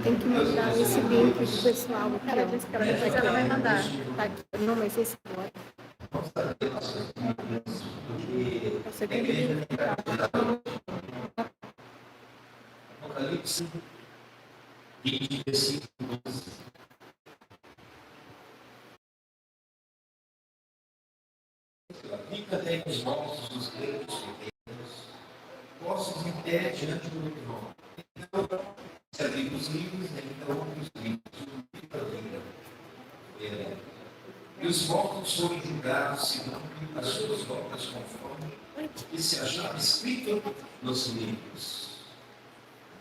Tem que mandar esse link pro pessoal. Ela disse que ela vai mandar. Tá aqui. Não, mas esse agora. Você tem que verificar. Apocalipse 20, versículo 12. Fica até os mortos dos grandes pequenos, postos em pé diante do trono. Então, se abrir os livros, então os livros, fica vida. E os mortos foram julgados segundo as suas obras, conforme que se achava escrito nos livros.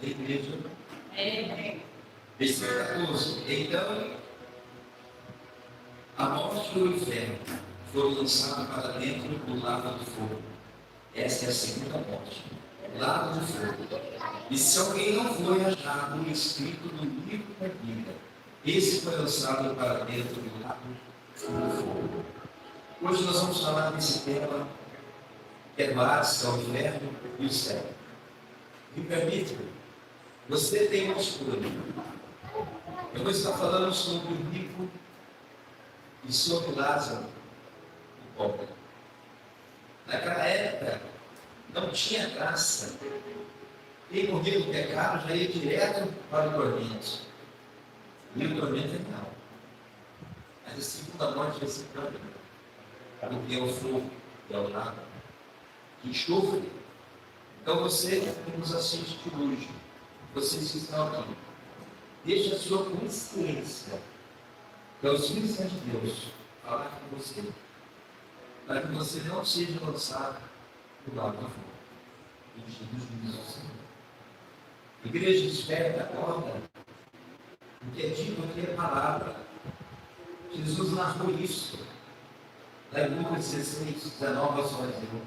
Da igreja. Versículo 14. Então, a morte e o inferno foram lançados para dentro do lago do fogo. Esta é a segunda morte. Lago do fogo. E se alguém não foi achado escrito no livro da vida, esse foi lançado para dentro do lago do fogo. Hoje nós vamos falar desse tema, que é o Hades, o inferno e o céu. Me permite, você tem uma escolha. Eu vou estar falando sobre o rico e sobre Lázaro, o pobre. Naquela época, não tinha graça. Quem morria do pecado já ia direto para o tormento. E o tormento é real. Mas a segunda morte vai ser pior. Porque é o fogo, é o lago, que enxofre. Então você que nos assiste hoje, vocês que estão aqui, deixa a sua consciência, que é o Espírito Santo de Deus, falar com você, para que você não seja lançado no lago do fogo. Em Jesus do Senhor. Igreja, desperta, acorda. O que é dito aqui é palavra. Jesus narrou isso. Lá em Lucas 16, 19 ao 21.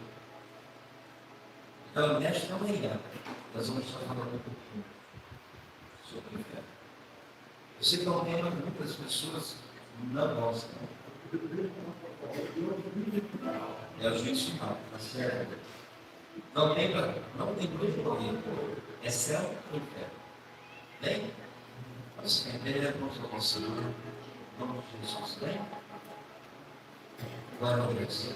Então, nesta manhã, nós vamos estar falando um pouquinho sobre o inferno. Eu sei que é um tema que muitas pessoas não gostam. É o juízo final, tá certo? Não tem dois problemas. É céu ou inferno. Bem? Você quer ver a nossa conselho? Vamos de Jesus, bem? Glória a Deus.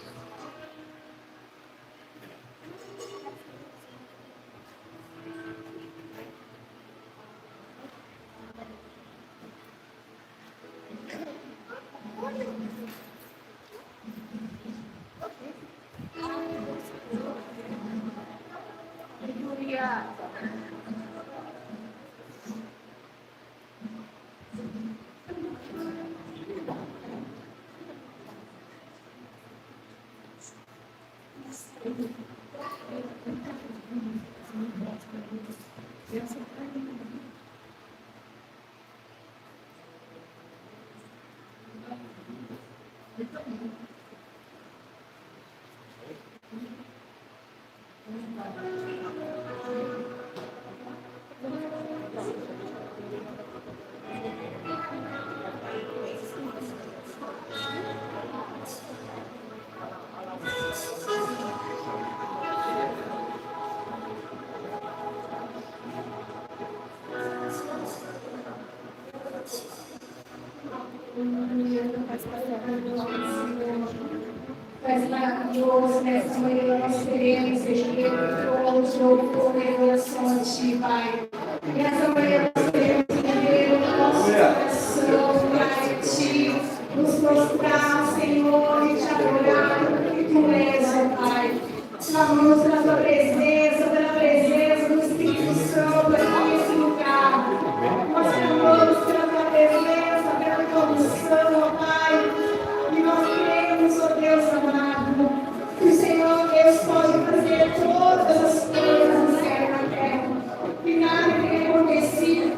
Mas maravilhoso, nessa manhã nós queremos receber o trono por revelação a Ti, Pai. Nessa manhã nós queremos render o nosso coração, Pai, a Ti, nos prostrar, Senhor, e Te adorar porque Tu és, ó Pai. Clamamos pela Tua presença, pela presença do Espírito Santo aqui nesse lugar. Nós clamamos pela Tua presença, pela Tua unção, ó Pai. E nós cremos, ó Deus amado, que o Senhor Deus pode fazer todas as coisas no céu e na terra. E nada tem acontecido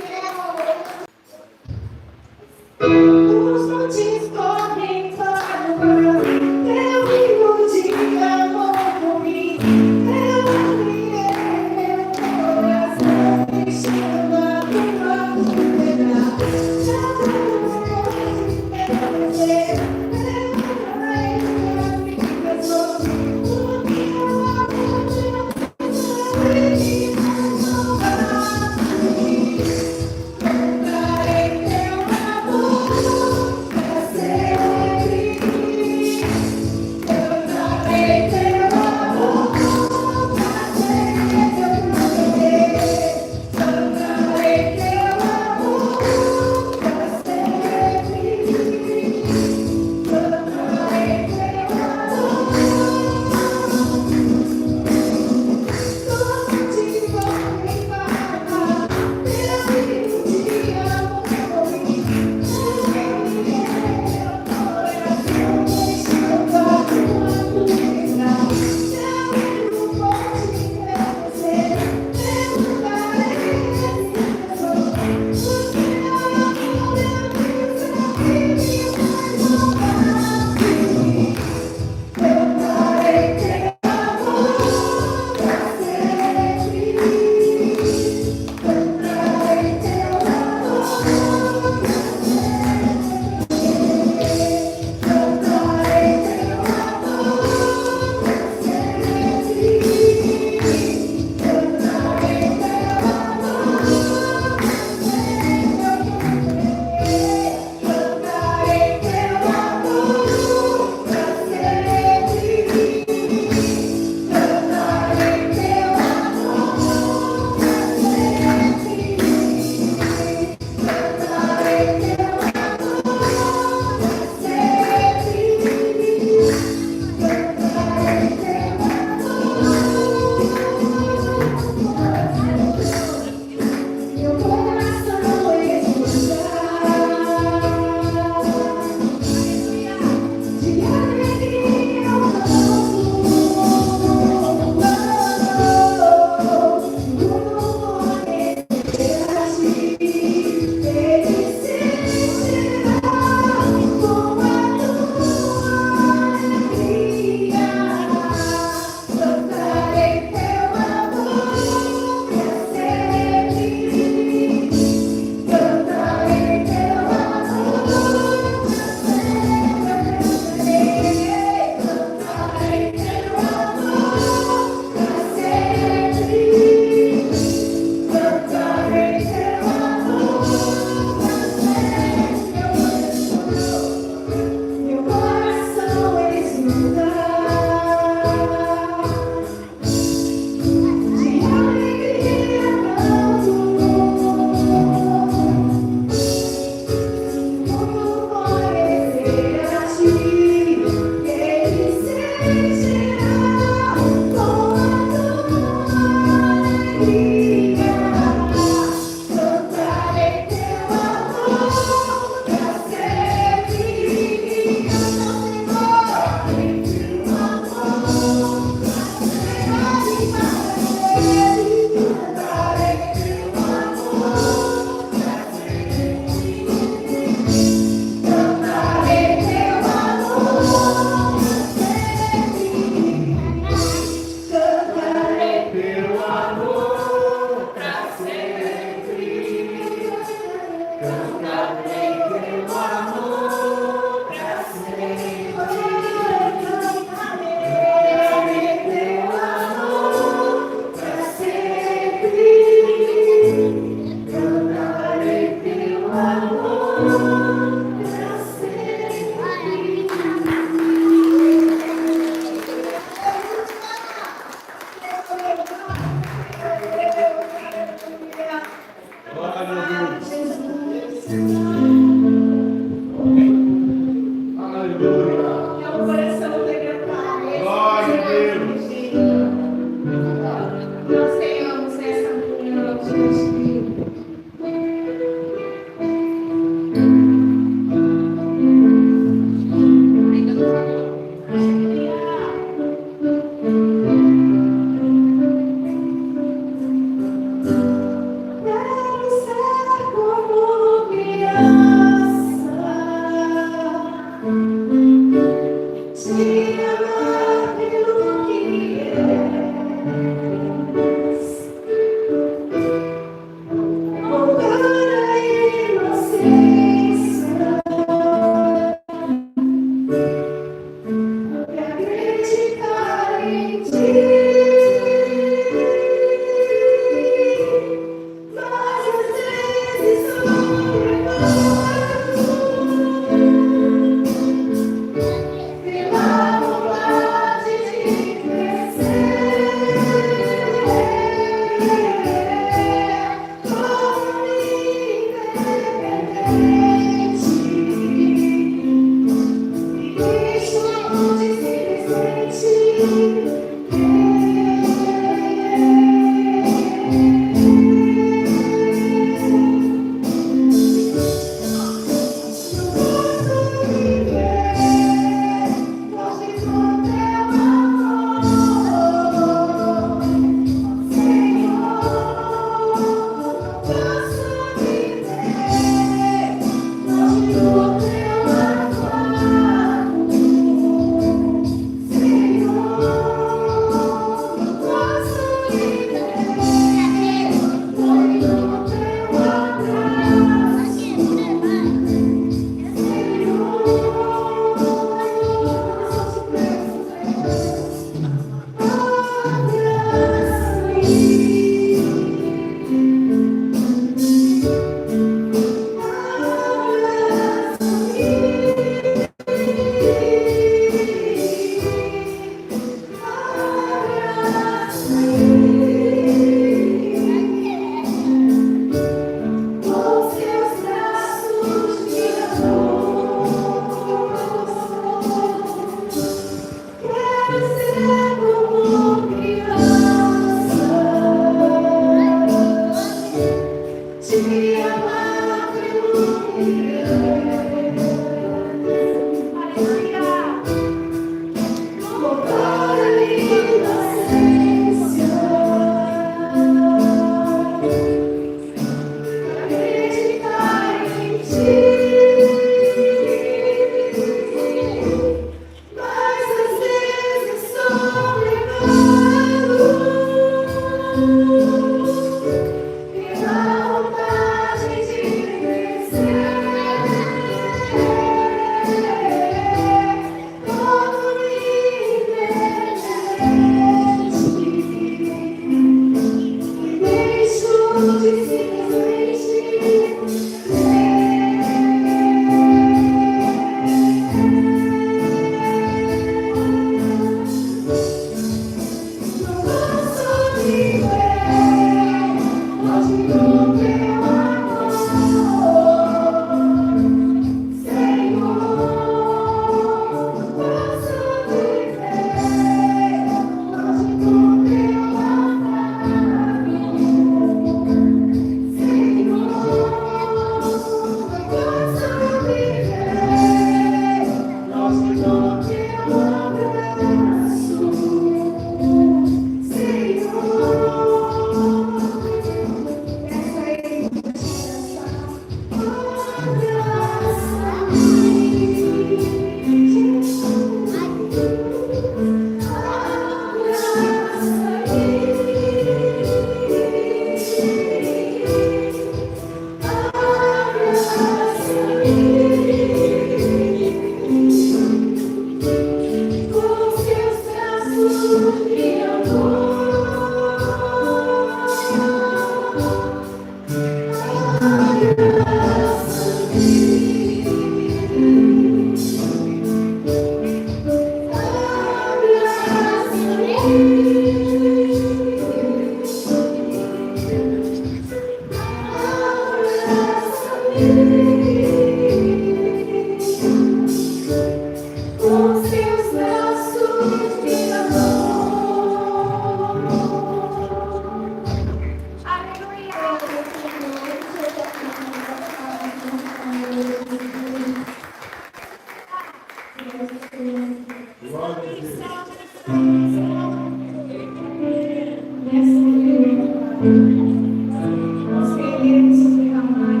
Nós queremos derramar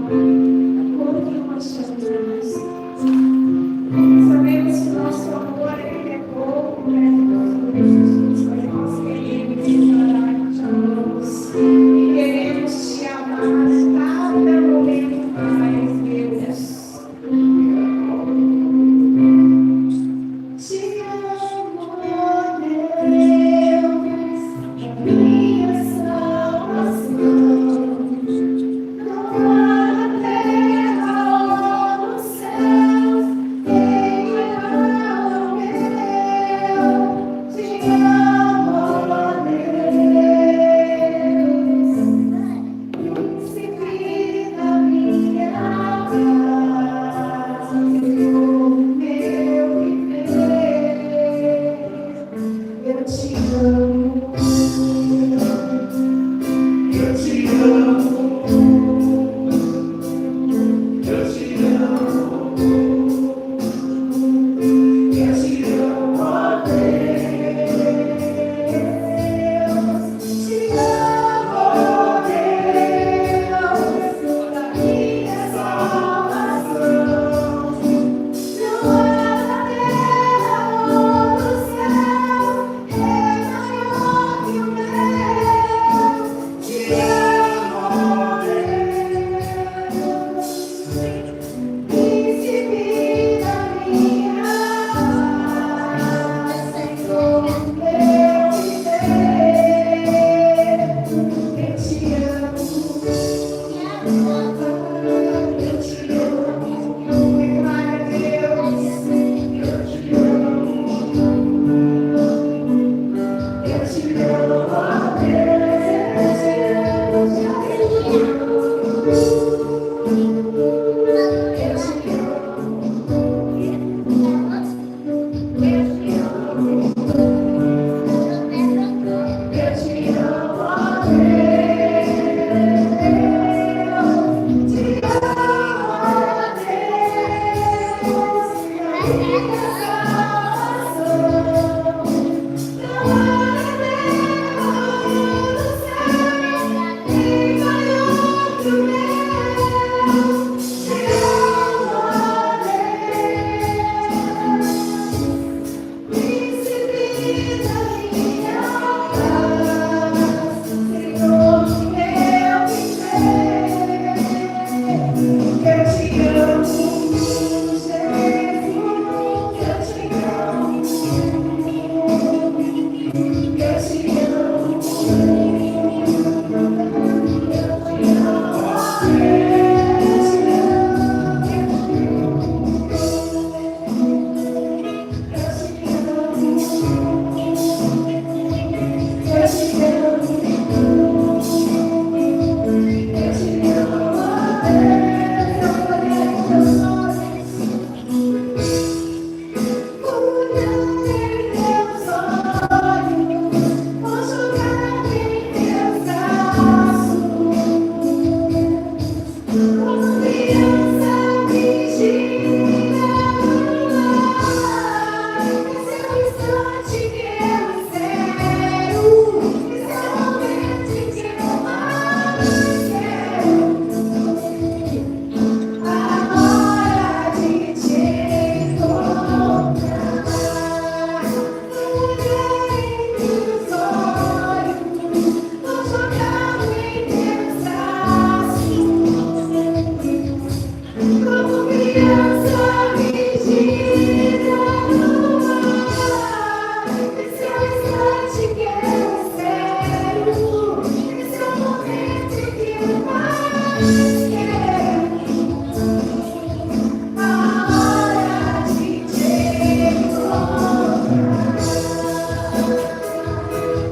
tudo que nós somos. Sabemos que o nosso amor é pouco, Jesus, mas nós queremos declarar que te amamos e queremos te amar cada momento mais, Deus. Te amo, Deus, minha salvação. Não há na terra ou no céu quem igual ao meu. Te amo, Deus, príncipe da minha alma, Senhor meu viver. Eu te amo, eu te amo, eu te amo, eu te amo, ó Deus. Te amo, ó Deus, da minha salvação. Não há na terra ou no céu rei maior que o meu. Te amo, ó Deus, príncipe da minha alma, Senhor meu viver. Eu te amo, eu te amo, glória a Deus.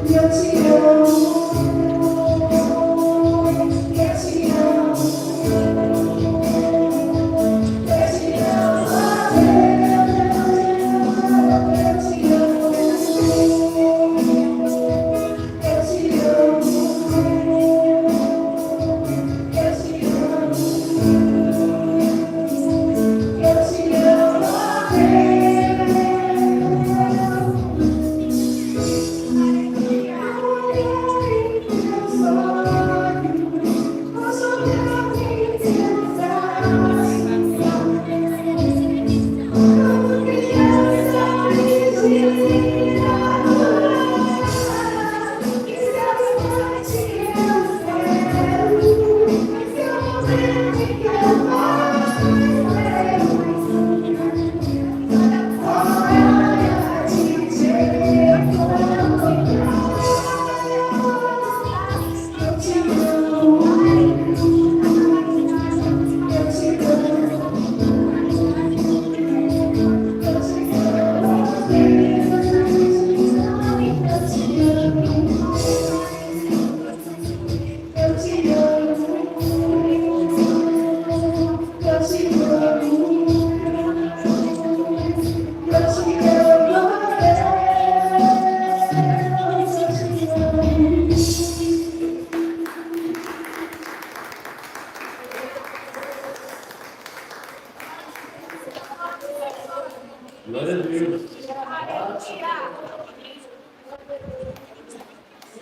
Eu te amo, eu te amo, ó Deus. Eu te amo,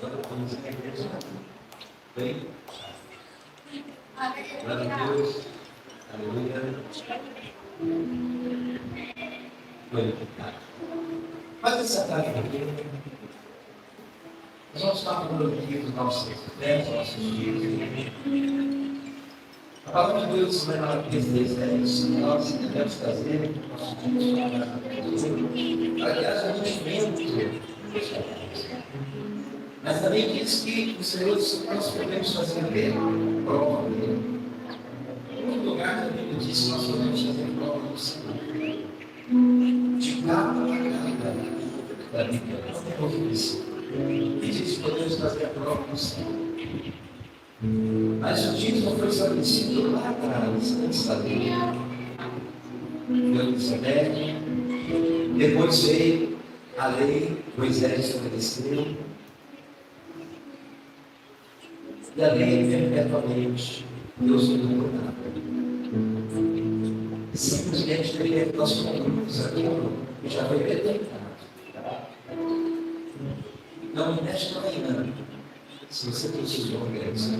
Vamos à igreja. Bem? Glória a Deus. Aleluia. Glorificado. Faz essa tarefa aqui. Nós vamos estar falando aqui dos nossos tempos, dos nossos dias. A palavra de Deus vai falar que é isso que nós devemos fazer no nosso dia. Aliás, a gente mente, mas também diz que o Senhor, nós podemos fazer dele, prova dele. Em um lugar da Bíblia diz que nós podemos fazer prova do Senhor. De capa a capa da Bíblia, não tem outro isso. E diz que podemos fazer a prova do Senhor. Mas o dízimo foi estabelecido lá atrás, antes da lei, pelo Elizabeth. Depois veio a lei, Moisés estabeleceu. E a lei perpetuamente, Deus não mudou nada. Simplesmente porque nós concluímos aquilo que já foi determinado. Então, nesta manhã, se você precisa organizar,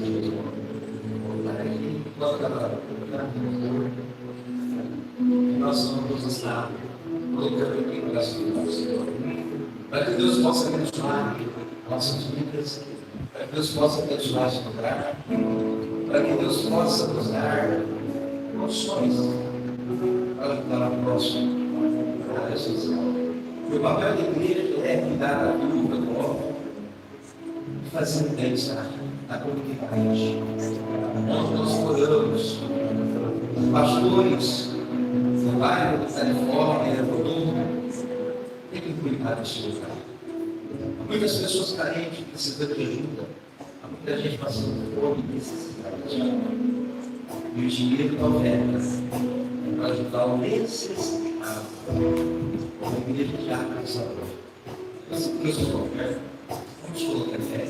nós vamos estar colocando aqui no braço do Senhor, para que Deus possa abençoar nossas vidas, para que Deus possa abençoar esse lugar, para que Deus possa nos dar opções para ajudar o próximo a Jesus. O papel da igreja é cuidar da viúva, do órfão, fazer bem-estar na comunidade, onde nós moramos, pastores no bairro da Califórnia, no mundo, tem que cuidar desse lugar. Há muitas pessoas carentes precisando de ajuda, há muita gente passando fome e necessidade. E o dinheiro da oferta é para ajudar o necessitado. A igreja de Arca de Salvador. Essa coisa de oferta, vamos colocar fé.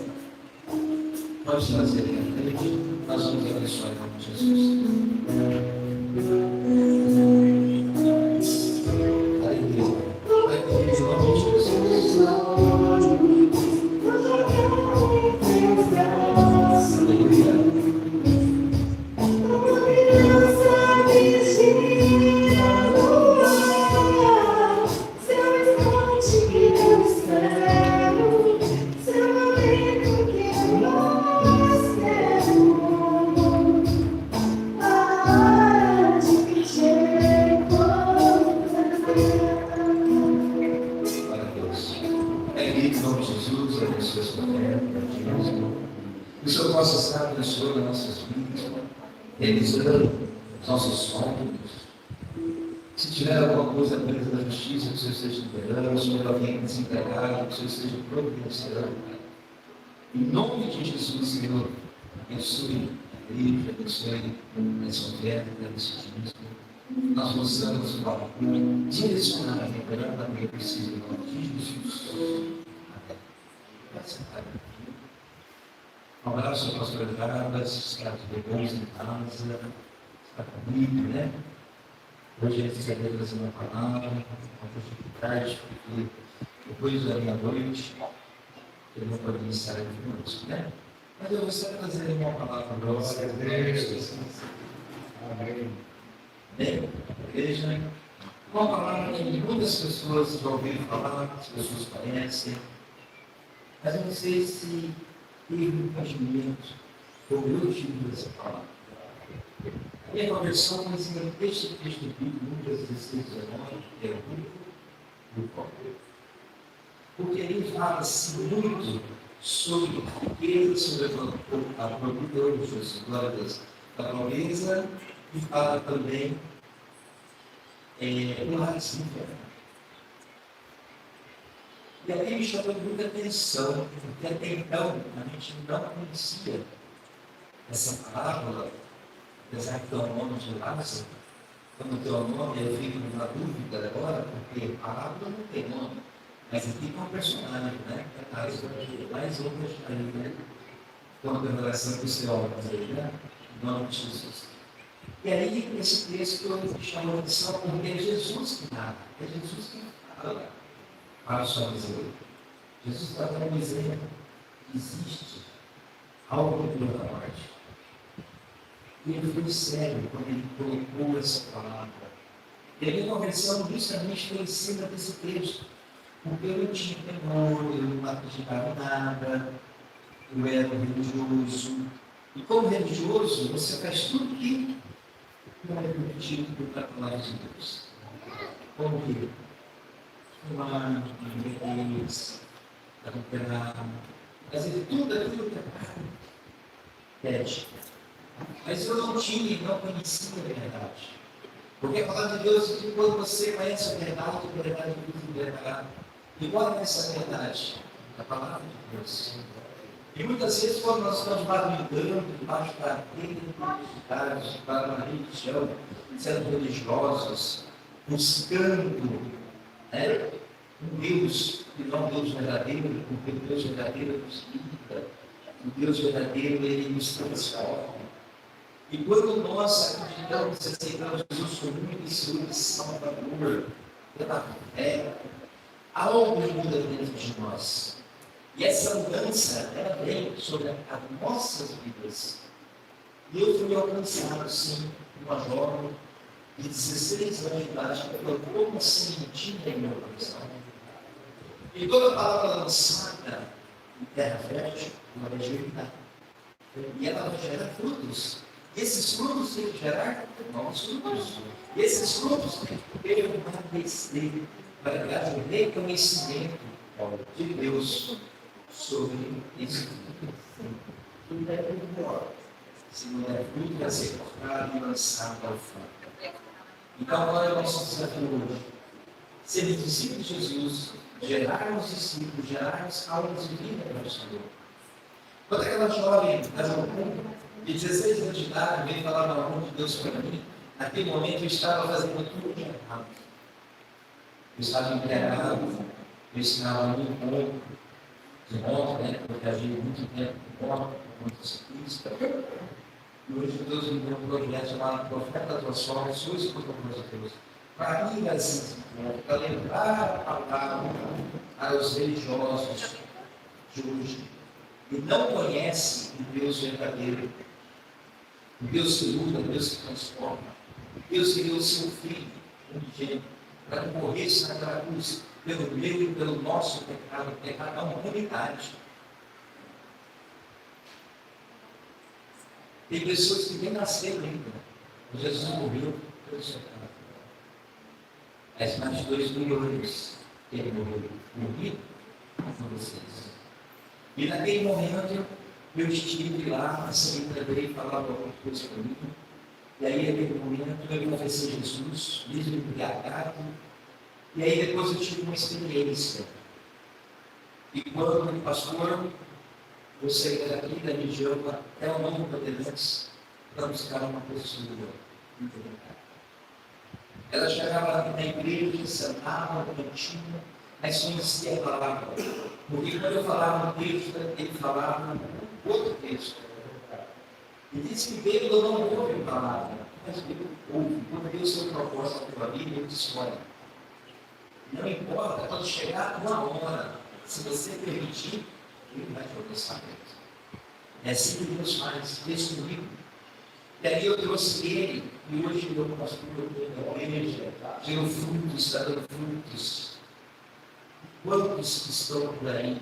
Pode trazer a frente, nós vamos abençoar em nome de Jesus. Aleluia. Vai pedir em nome de Jesus. Aleluia. Que o Senhor possa estar abençoando as nossas vidas, realizando os nossos sonhos. Se tiver alguma coisa presa da justiça, que o Senhor esteja liberando, se tiver alguém desempregado, que o Senhor esteja providenciando. Em nome de Jesus, Senhor, abençoe a igreja, abençoe essa oferta, esse dízimo. Nós possamos, Pai, direcionar, recuperar a minha precisa, em nome de Jesus. Amém. Um abraço para as pastora Garbas, está depois em casa, está comigo, né? Hoje a gente está trazendo uma palavra, uma dificuldade, porque depois da meia-noite, ele não pode iniciar aqui conosco, né? Mas eu vou estar trazendo uma palavra para vocês. Amém. Bem, igreja, uma palavra que muitas pessoas já ouviram falar, as pessoas conhecem, mas eu não sei se teve um entendimento como eu tive essa palavra. A minha conversão foi assim, texto bíblico, Lucas 16, 19, que é o único do próprio. Porque ele fala-se muito sobre a riqueza, sobre a provisão, glória a Deus, da promessa, e fala também do racismo. E aí me chamou muita atenção, porque até então a gente não conhecia essa parábola, apesar de ter o nome de Lázaro. Quando tem o nome, eu fico na dúvida agora, porque a parábola não tem nome, mas aqui tem um personagem, né? Mais outras aí, né? Então, a revelação que você olha aí, né? Em nome de Jesus. E aí, esse texto me chamou a atenção, porque é Jesus que narra, é Jesus que fala para os homens. Jesus está dando um exemplo existe algo depois da morte. E ele foi sério quando ele colocou essa palavra. Teve uma versão justamente foi em cima desse texto. Porque eu não tinha temor, eu não acreditava em nada, eu era religioso. E como religioso, você faz tudo que não é permitido para a palavra de Deus. Como que? Fumar, beber, adulterar, fazer tudo aquilo que a carne pede. Mas eu não tinha e não conhecia a verdade. Porque a palavra de Deus diz que quando você conhece a verdade vos libertará. E qual é essa verdade? A palavra de Deus. E muitas vezes, quando nós estamos barulhando debaixo da religiosidade, para uma religião, sendo religiosos, buscando um Deus que não é um Deus verdadeiro, porque o Deus verdadeiro nos livra, o Deus verdadeiro ele nos transforma. E quando nós acreditamos e aceitamos Jesus como único e Senhor e Salvador, pela fé, algo muda dentro de nós. E essa mudança, ela vem sobre as nossas vidas. E eu fui alcançado, sim, uma jovem de 16 anos de idade, que falou, como assim não tinha meu coração? E toda palavra lançada em terra fértil, ela vai germinar. E ela vai gerar frutos. E esses frutos têm que gerar novos frutos. E esses frutos têm que permanecer para dar o reconhecimento de Deus sobre esse fruto. Tudo é melhor. Se não der fruto, vai ser cortado e lançado ao fogo. Então, qual é o nosso desafio hoje? Ser discípulos de Jesus, gerarmos discípulos, gerarmos almas de vida para o Senhor. Quando aquela jovem, de 16 anos de idade, veio falar do amor de Deus para mim, naquele momento eu estava fazendo tudo de errado. Eu estava embriagado, eu estava muito pouco de moto, porque havia muito tempo de moto, muito ciclista. E hoje Deus me deu um projeto chamado Profeta das Sombras, sua escuta de Deus, para ir assim, para lembrar a palavra aos religiosos de hoje, que não conhece o Deus verdadeiro, o Deus que muda, o Deus que transforma, o Deus que deu o seu Filho unigênito para que morresse naquela cruz pelo meu e pelo nosso pecado, o pecado da humanidade. Tem pessoas que nem nasceram ainda. Jesus morreu pelo seu pecado. Mas mais de 2000 anos ele morreu por vocês. E naquele momento eu estive lá, assim, também falava alguma coisa para mim. E aí, naquele momento, eu confessei Jesus, mesmo embriagado. E aí, depois eu tive uma experiência. E quando, pastor, eu saí daqui da região até o Novo Bandeirantes para buscar uma pessoa. Ela chegava na igreja, sentava, cantinha, mas conhecia a palavra. Porque quando eu falava um texto, ele falava outro texto. E disse que Deus não ouve a palavra, mas Deus ouve. Quando Deus tem proposta pela Bíblia, ele escolhe. Não importa, quando chegar uma hora, se você permitir, ele vai te alcançar. É assim que Deus faz, fez comigo. E aí eu trouxe ele, e hoje meu pastor, a igreja, deu frutos, está dando frutos. Quantos estão por aí,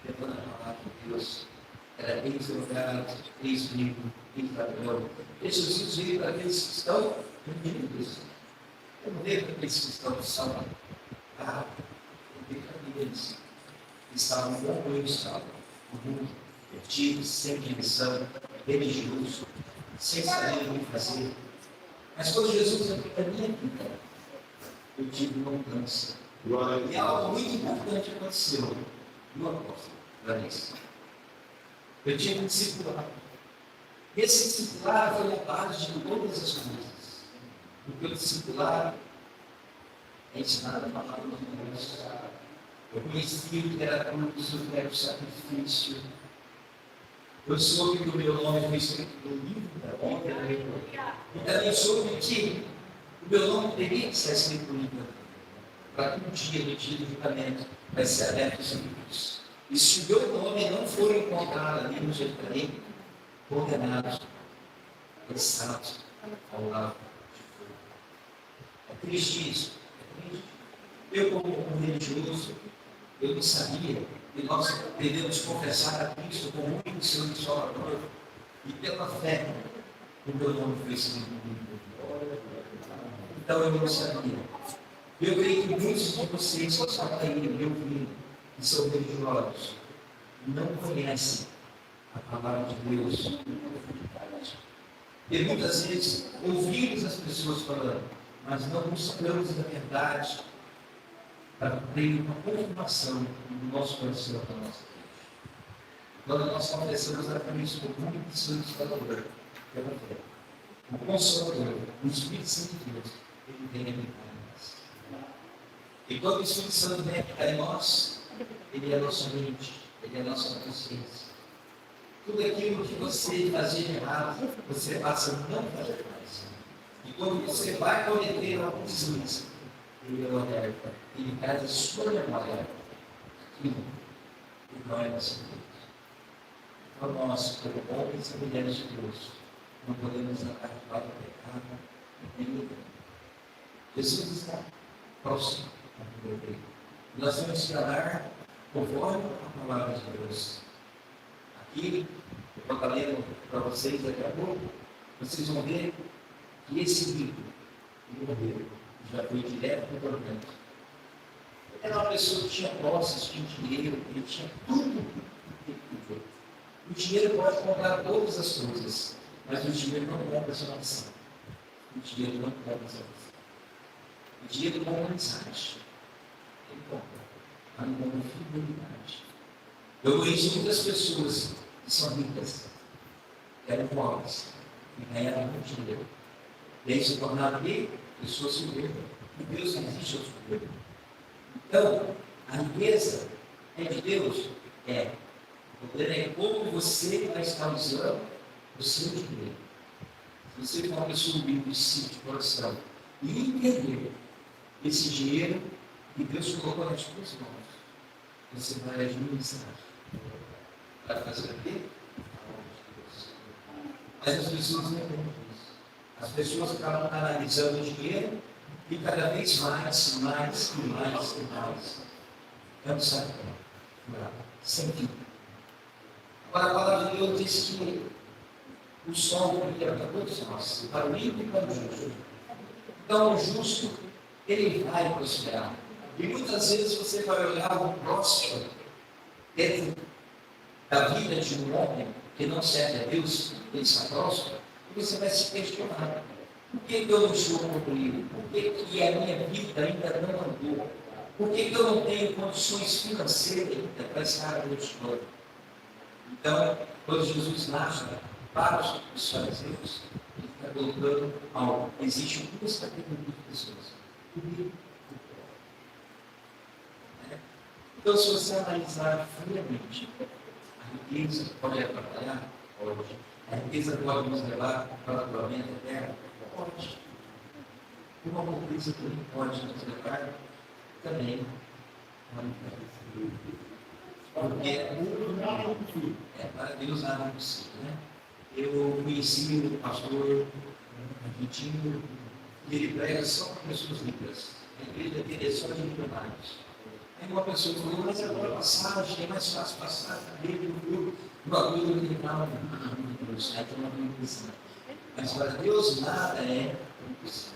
levando a palavra de Deus? Era ex-drogado, ex-vivo, ex-ladrão. Jesus veio para aqueles que estão unidos. Eu não vejo aqueles que estão só eu vejo aqueles que estavam como eu estava, no mundo, perdidos, sem direção, religioso, sem saber o que fazer. Mas quando Jesus entrou na minha vida, eu tive uma mudança. E algo muito importante aconteceu. No apóstolo, Vanessa. Eu tive um discipulado. Esse discipulado foi a base de todas as coisas. Porque o discipulado é ensinado a palavra de Deus. Eu conheci o que era a cruz, o que era o sacrifício. Eu soube que o meu nome foi escrito no livro da vida. E também soube que o meu nome teria que ser escrito no livro. Para que um dia, no dia do julgamento, vai ser aberto os livros. E se o meu nome não for encontrado ali no Jerusalém, condenados, lançados ao lado de fogo. É triste isso. É triste. Eu, como religioso, eu não sabia, e nós devemos confessar a Cristo como único Senhor e Salvador, e pela fé, o meu nome foi escrito no livro. Então eu não sabia. Eu creio que muitos de vocês que estão aí me ouvindo, que são religiosos, não conhecem a palavra de Deus. E muitas vezes ouvimos as pessoas falando, mas não buscamos a verdade para ter uma confirmação do nosso coração da nossa vida. Quando nós confessamos a Cristo como único Senhor e Salvador, pela fé, o Consolador, o Espírito Santo de Deus, ele vem habitar em nós. E quando o Espírito Santo vem habitar em nós, ele é a nossa mente, ele é a nossa consciência. Tudo aquilo que você fazia de errado, você passa a não fazer mais. E quando você vai cometer algum deslize, ele o alerta, ele traz a sua memória aquilo que não é nossa vida. Então nós, como homens e mulheres de Deus, não podemos andar para o pecado nem o bem. Jesus está próximo ao meu bem. Nós temos que andar conforme a palavra de Deus. Aqui, eu estou lendo para vocês daqui a pouco, vocês vão ver que esse livro, já foi direto para o tormento. Era uma pessoa que tinha posses, tinha dinheiro, ele tinha tudo. O dinheiro pode comprar todas as coisas, mas o dinheiro não compra a salvação. O dinheiro não compra a salvação. O dinheiro compra amizade. Ele compra. Mas não compra fidelidade. Eu conheço muitas pessoas que são ricas, eram pobres, e ganharam muito dinheiro. E aí se tornaram pessoas soberbas. E Deus não existe ao soberbo. Então, a riqueza é de Deus? É. O problema é como você vai estar usando o seu dinheiro. Se você for uma pessoa humilde, de coração, e entender esse dinheiro que Deus colocou nas suas mãos, você vai administrar. Vai fazer o quê? Mas as pessoas não entendem isso. As pessoas acabam analisando o dinheiro e cada vez mais, cansado, sem fim. Agora a palavra de Deus diz que o sol brilha para todos nós, para o ímpio e para o justo. Então o justo, ele vai prosperar. E muitas vezes você vai olhar o próximo dentro da vida de um homem que não serve a Deus, ele está próximo, e você vai se questionar. Por que eu não estou concluído? Por que a minha vida ainda não andou? Por que eu não tenho condições financeiras ainda para estar a Deus todo? Então, quando Jesus nasce para os fariseus, ele está colocando algo. Existem duas categorias de pessoas. O rico e o pobre. Então, se você analisar friamente, a riqueza pode atrapalhar? Pode. A riqueza pode nos levar para a tormenta eterna? Pode. Uma pobreza também pode nos levar também para o inferno. Porque para Deus nada é impossível, né? Eu conheci o pastor argentino e ele prega só para pessoas ricas. A igreja dele é só de milionários. Aí uma pessoa falou, mas agora passagem, é mais fácil passar a igreja do grupo. O bagulho ele não é Deus, aí tem uma impossível. Mas para Deus nada é impossível.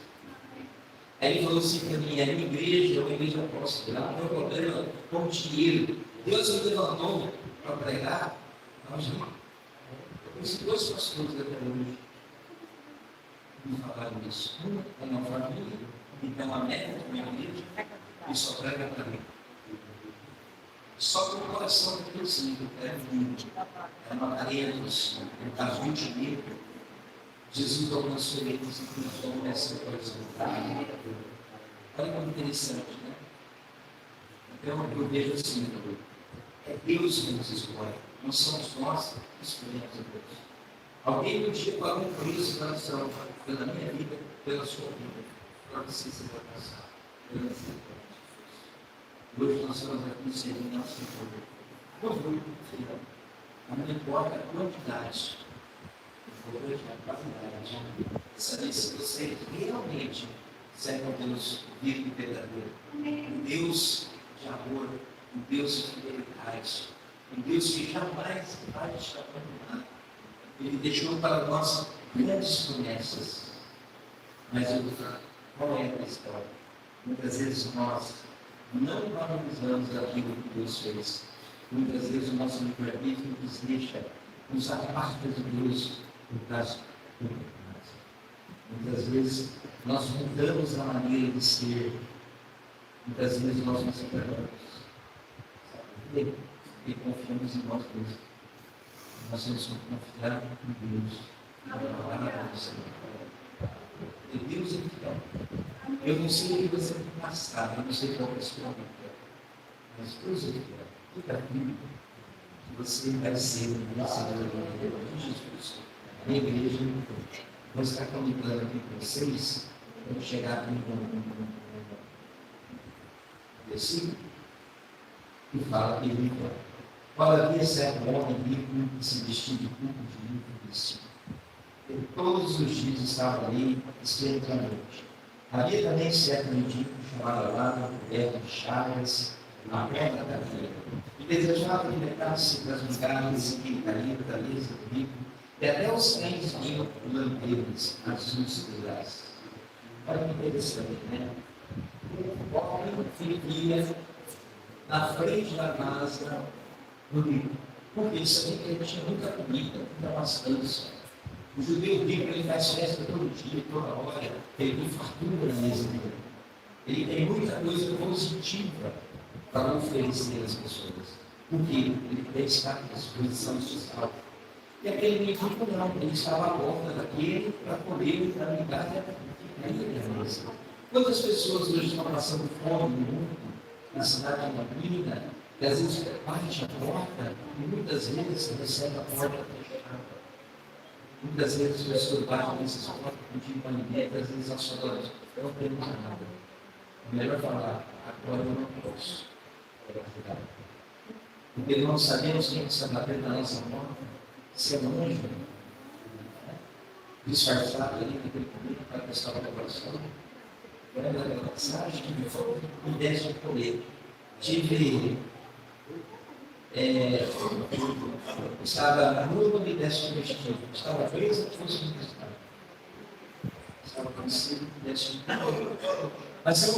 Aí ele falou assim para mim, a minha igreja é uma igreja próspera, não tem problema com o dinheiro. Deus me levantou para pregar aos ricos. Eu conheci dois pastores até hoje que me falaram isso. Um é uma família, que tem uma meta de minha igreja, e só prega para mim. Só que o coração é possível, é muito. É uma cadeia dos caso de dinheiro. Jesus alcançou eles e transformou essa coisa. Olha como interessante, né? Então eu vejo assim, é Deus que nos escolhe, não somos nós que escolhemos a Deus. Alguém um dia pagou um preço pela minha vida, pela sua vida, para você ser alcançado. Hoje nós estamos aqui servindo ao Senhor. Não importa a quantidade, a qualidade. Saber se você realmente serve a Deus vivo e verdadeiro. Um Deus de amor, um Deus de fidelidade, um Deus que jamais vai te abandonar. Ele deixou para nós grandes promessas. Mas qual é a história? Muitas vezes nós não valorizamos aquilo que Deus fez. Muitas vezes o nosso livre-arbítrio nos deixa nos aparta de Deus por causa do pecado. Muitas vezes nós mudamos a maneira de ser. Muitas vezes nós nos separamos. Sabe? E confiamos em nós mesmos. Nós temos que confiar em Deus. Na palavra do Senhor. E Deus é fiel. Eu não sei o que você tem passado, eu não sei qual é a sua vida. Mas Deus é fiel. Fica firme que você vai ser um vencedor de Jesus. A igreja, vou estar comentando aqui com vocês, quando chegar aqui no versículo, que fala que qual havia certo homem rico que se vestia de culto de rico vestido. Ele todos os dias estava ali, esperando a noite. Havia também certo mendigo chamado Lázaro, coberto de chagas, na porta da vida, e desejava que levasse das migalhas e que caía da mesa do rico, e até os cães vinham lamber-lhes as luzes de graça. Olha que interessante, né? O homem vivia na frente da casa do rico, porque ele sabia que ele tinha muita comida, muita bastância. O judeu rico, ele faz festa todo dia, toda hora, ele tem fartura na mesa dele. Ele tem muita coisa positiva para oferecer às pessoas, porque ele quer estar à disposição social. E aquele mendigo não, ele estava à porta daquele para poder ligar a mesa. Quantas pessoas hoje estão passando fome no mundo, na cidade de Londrina, e às vezes bate a porta e muitas vezes recebe a porta fechada. Muitas vezes as pessoas batem nessas portas pedindo alimento, às vezes as pessoas não perguntam nada. É melhor falar, agora eu não posso. Porque não sabemos quem está batendo na nossa porta, se é um anjo, disfarçado ali, naquele comigo, para prestar a coração. Lembra daquela passagem que me desce de poder. Tive. Estava na rua quando me desce de vestido. Estava preso, fosse me prestar. Estava conhecido, me desce de poder. Mas eu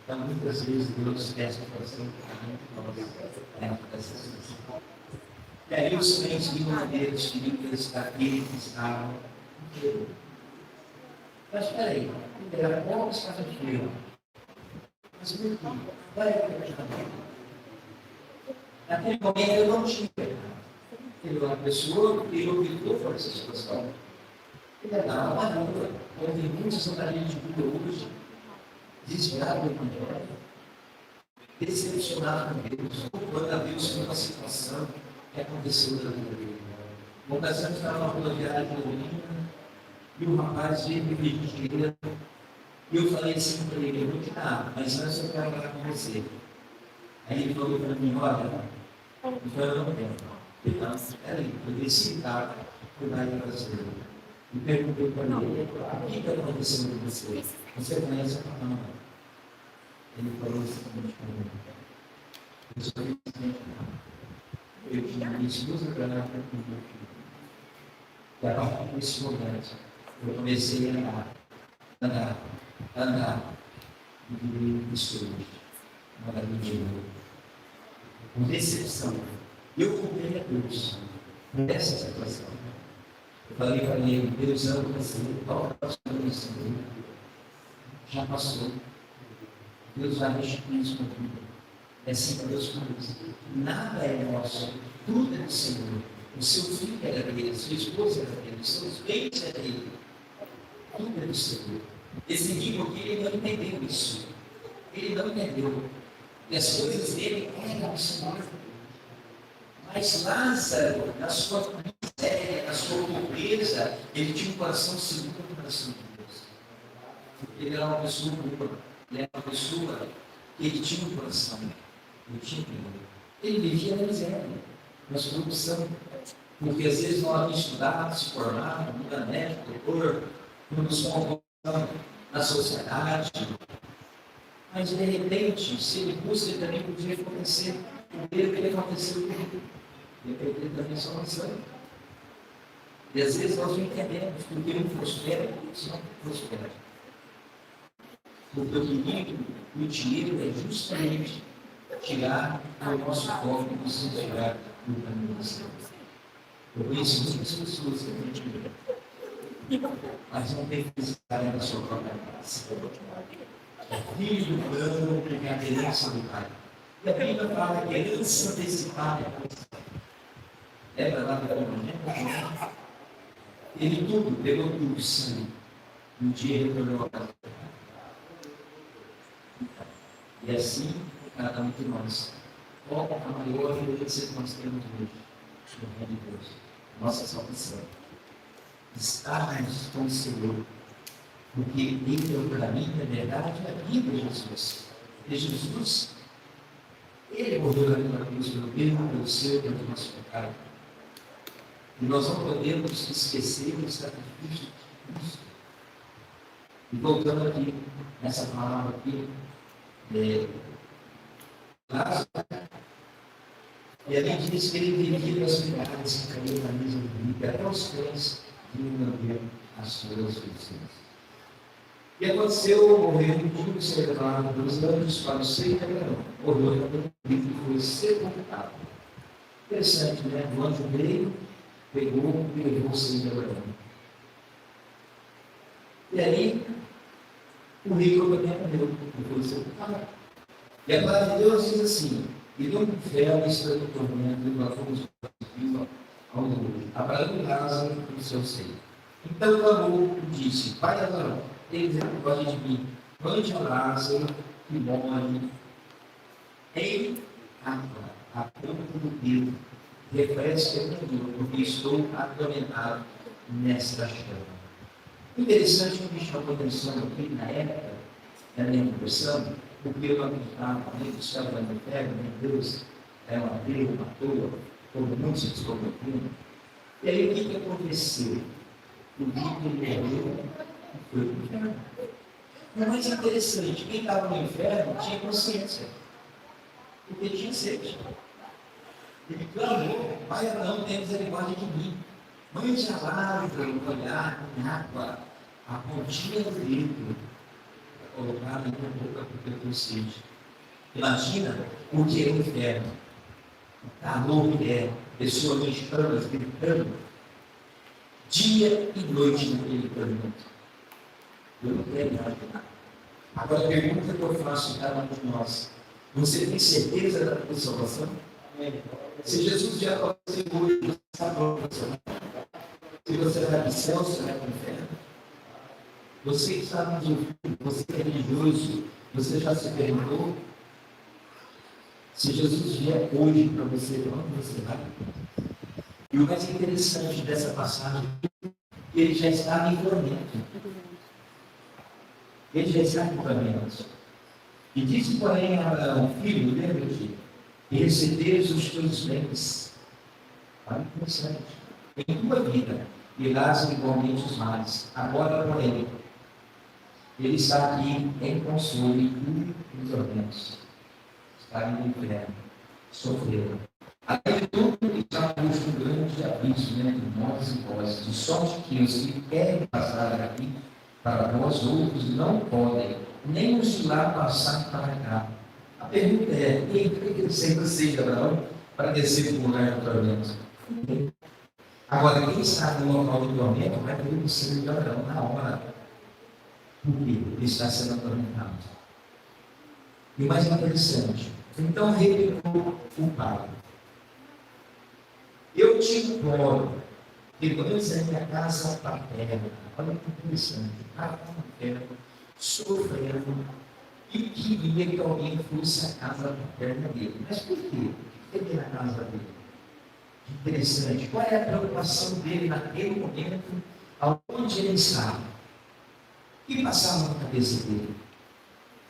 então, muitas vezes, Deus desce para fazer e aí os crentes de uma deles queriam que eles estavam inteiro. Mas espera aí, era bom estar inteiro. Mas por quê? Vai acreditar. Naquele momento eu não tinha pecado. Ele uma pessoa que optou por essa situação. Ele andava na rua, onde muitos andariam de rua hoje, desviado do evangelho, decepcionado com Deus, culpando a Deus por uma situação que aconteceu na vida dele. Uma ocasião estava na rodoviária de Londrina e o rapaz veio me pedir dinheiro e eu falei assim para ele: eu vou te dar, mas antes eu quero falar com você. Aí ele falou para mim: olha, eu não quero. Não, peraí, eu desci o carro, fui lá em brasileiro. E perguntei para ele: o que está acontecendo com você? Você conhece a palavra? Ele falou o seguinte para mim: eu sou residente lá. Eu tinha minha esposa para lá com o meu filho. E a partir desse momento, eu comecei a andar, e virei escuro, maravilhoso, com decepção. Eu comprei a Deus nessa situação. Eu falei para ele: Deus ama você, qual é a sua missão? Já passou. Deus vai restituir isso na vida. É assim que Deus faz. Nada é nosso, tudo é do Senhor. O seu filho é dele, a sua esposa é dele, os seus bens é dele. Tudo é do Senhor. Esse menino aqui, ele não entendeu isso. Ele não entendeu. E as coisas dele eram do Senhor. Mas Lázaro, na sua miséria, na sua pobreza, ele tinha um coração seguro no coração de Deus. Ele era uma pessoa boa, ele era uma pessoa Ele tinha um coração, ele vivia na miséria, na corrupção, porque às vezes nós havia estudado, se formado, muda médico, doutor, não nos convocamos na sociedade, mas de repente, se ele busca, ele também podia acontecer o que ele aconteceu comigo, ele também salvação. E às vezes nós não entendemos porque um prospera e outro não prospera. Porque o perigo, o dinheiro é justamente tirar o nosso foco e nos tirar do caminho do céu. Eu conheço muitas pessoas que têm dinheiro, mas não têm felicidade na sua própria casa. É filho do plano porque é a herança do Pai. E a Bíblia fala que a herança antecipada é para lá da comunhão. Ele tudo, pegou tudo, sangue. Um dia ele retornou a casa. E assim, cada um de nós, qual a maior herança que nós temos hoje? No reino de Deus, nossa salvação. Estarmos com o Senhor, porque Ele é o caminho, a verdade e a vida de Jesus. E Jesus, Ele morreu na cruz pelo meu, pelo seu, pelo nosso pecado. E nós não podemos esquecer do sacrifício de Cristo. E voltando aqui, nessa palavra aqui, Lázaro, e ali diz que ele vivia nas milhares que caíam na mesa do rico, até os pés de lamber as suas oficinas. E aconteceu, morreu um dia, ser levado pelos anjos para o seio de Abraão, morreu e foi sepultado. Interessante, né? O anjo veio, pegou e levou o seio de Abraão. E aí, o rico também morreu, e foi sepultado. E a palavra de Deus diz assim: e no inferno está no tormento, e nós fomos ao mundo. Abraão e Lázaro no seu seio. Então clamou e disse: Pai Abraão, tem misericórdia de mim, mande a Lázaro que morre em água, a ponta do dedo, refresque a minha dor, porque estou atormentado nesta chama. Interessante que me chamou a atenção aqui na época, na minha impressão, porque eu acreditava que estava no inferno, meu Deus, é uma Deus, uma toa, como muitos estão ouvindo. E aí o que aconteceu? O rico morreu e foi para o inferno. O mais interessante, quem estava no inferno tinha consciência, porque tinha sede. Ele clamou: Pai Abraão, tem misericórdia de mim. Mande a Lázaro olhar na água, a pontinha do dedo, colocada na boca porque eu tenho sede. Imagina o que é o inferno. O calor que é, pessoas em chamas gritando, dia e noite naquele tormento. Eu não quero imaginar. Agora a pergunta que eu faço a cada um de nós: você tem certeza da sua salvação? Se Jesus já apareceu hoje, você sabe qual é a salvação? Se você vai para o céu, você vai para o inferno. Você que está nos ouvindo, você que é religioso, você já se perguntou? Se Jesus vier hoje para você, onde você vai? E o mais interessante dessa passagem é que ele já está em tormento. Ele já está em tormento. E disse, porém, a Abraão: filho, lembra-te e receberes os teus bens. Olha que interessante. Em tua vida, e Lázaro igualmente os males. Agora, porém, ele está aqui em consolo e em tormentos. Está no inferno, sofrendo. Além de tudo, está posto um grande abismo entre nós e vós, de sorte que os que querem passar daqui para nós outros não podem, nem os de lá passar para cá. A pergunta é: quem que sempre seja Abraão para descer do lugar do tormento? Agora, quem está no local do tormento vai ter o sangue de Abraão na hora. Por quê? Ele está sendo atormentado. E o mais interessante, então replicou o pai: eu te imploro, permaneça em minha casa paterna. Olha que interessante, a paterna, sofrendo, e queria que alguém fosse à casa paterna dele. Mas por quê? Por que ele na casa dele? Interessante. Qual é a preocupação dele naquele momento, aonde ele estava? O que passava na cabeça dele?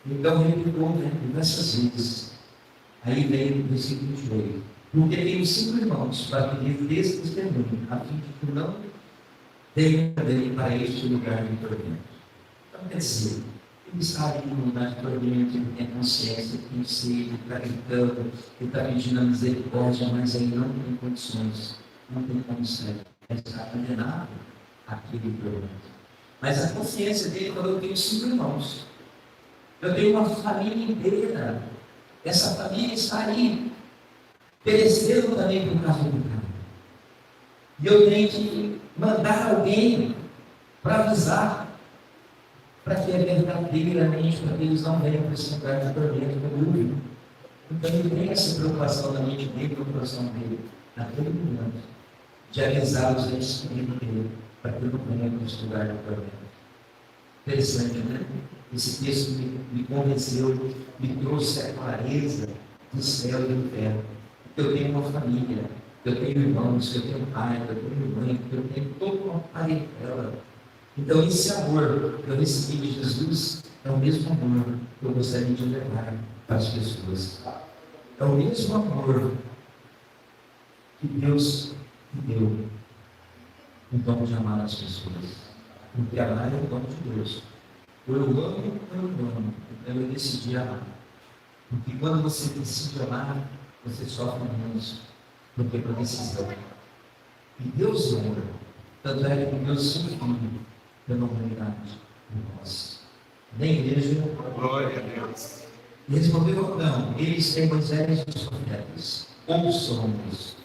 Então ele ficou diversas vezes. Aí vem o versículo 28. Porque tenho 5 irmãos para pedir desse testemunho, a fim de que não venham também para este lugar de tormento. Então, quer dizer, ele sabe que no lugar de tormento ele tem consciência, tem sede, ele está gritando, ele está pedindo a misericórdia, mas ele não tem condições, não tem como sair. Ele está condenado àquele tormento. Mas a consciência dele, quando eu tenho 5 irmãos, eu tenho uma família inteira, essa família está aí, perecendo também por causa do pecado. E eu tenho que mandar alguém para avisar, para que verdadeiramente, para que eles não venham para esse lugar de tormento comigo. Então ele tem essa preocupação na mente dele, no coração dele, naquele momento, de avisar os entes queridos dele, para que não venham para esse lugar de tormento. Interessante, né? Esse texto me convenceu, me trouxe a clareza do céu e do inferno. Eu tenho uma família, eu tenho irmãos, eu tenho pai, eu tenho mãe, eu tenho toda uma parentela. Então, esse amor que eu recebi de Jesus é o mesmo amor que eu gostaria de levar para as pessoas. É o mesmo amor que Deus me deu, o dom de amar as pessoas. Porque amar é o dom de Deus. Ou eu amo, ou eu não amo. Então eu decidi amar. Porque quando você decide amar, você sofre menos do que por decisão. E Deus ama. Tanto é que Deus se filho pela humanidade por nós. Na igreja, glória a Deus. Eles respondeu, não, eles têm Moisés e os profetas, como somos,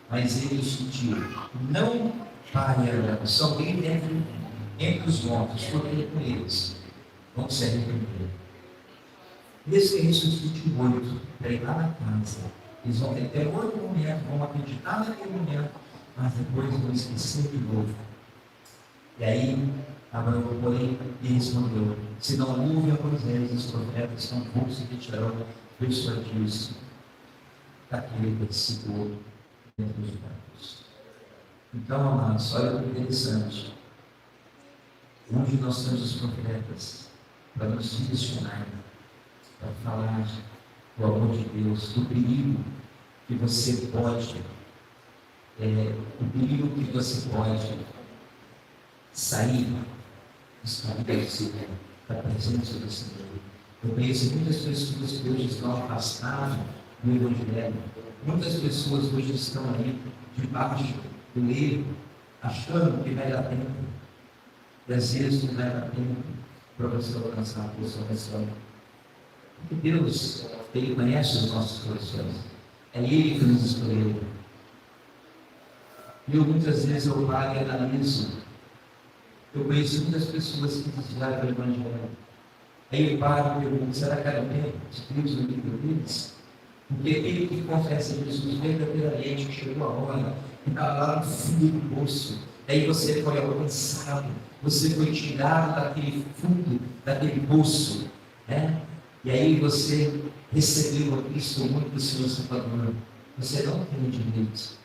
mas ele os pediu, não para se alguém entre os mortos, porque com eles vão se arrepender. Nesse Êxodo 28, para ir lá na casa, eles vão ter terror no momento, vão acreditar naquele momento, mas depois vão esquecer de novo. E aí, Abraão, porém, lhe respondeu: se não houve a Moisés e os profetas, tão pouco se retirarão persuadidos daquele que participou dentro dos mortos. Então, amados, olha que interessante. Onde nós temos os profetas para nos direcionar, para falar do amor de Deus, do perigo que você pode, o perigo que você pode sair dos caminhos da presença do Senhor. Eu conheço muitas pessoas que hoje estão afastadas do Evangelho. Muitas pessoas hoje estão aí debaixo do erro, achando que vai dar tempo. E às vezes não vai dar tempo para você alcançar a sua missão. Porque Deus, Ele conhece os nossos corações. É Ele que nos escolheu. E muitas vezes eu paro e analiso. Eu conheço muitas pessoas que desviaram do Evangelho. Aí eu paro e pergunto: será que era bem escritos no livro deles? Porque aquele que confessa Jesus verdadeiramente, que chegou a hora, que está lá no fundo do poço, aí você foi alcançado, você foi tirado daquele fundo, daquele poço, né? E aí você recebeu a Cristo muito do Senhor Salvador. Você não tem direito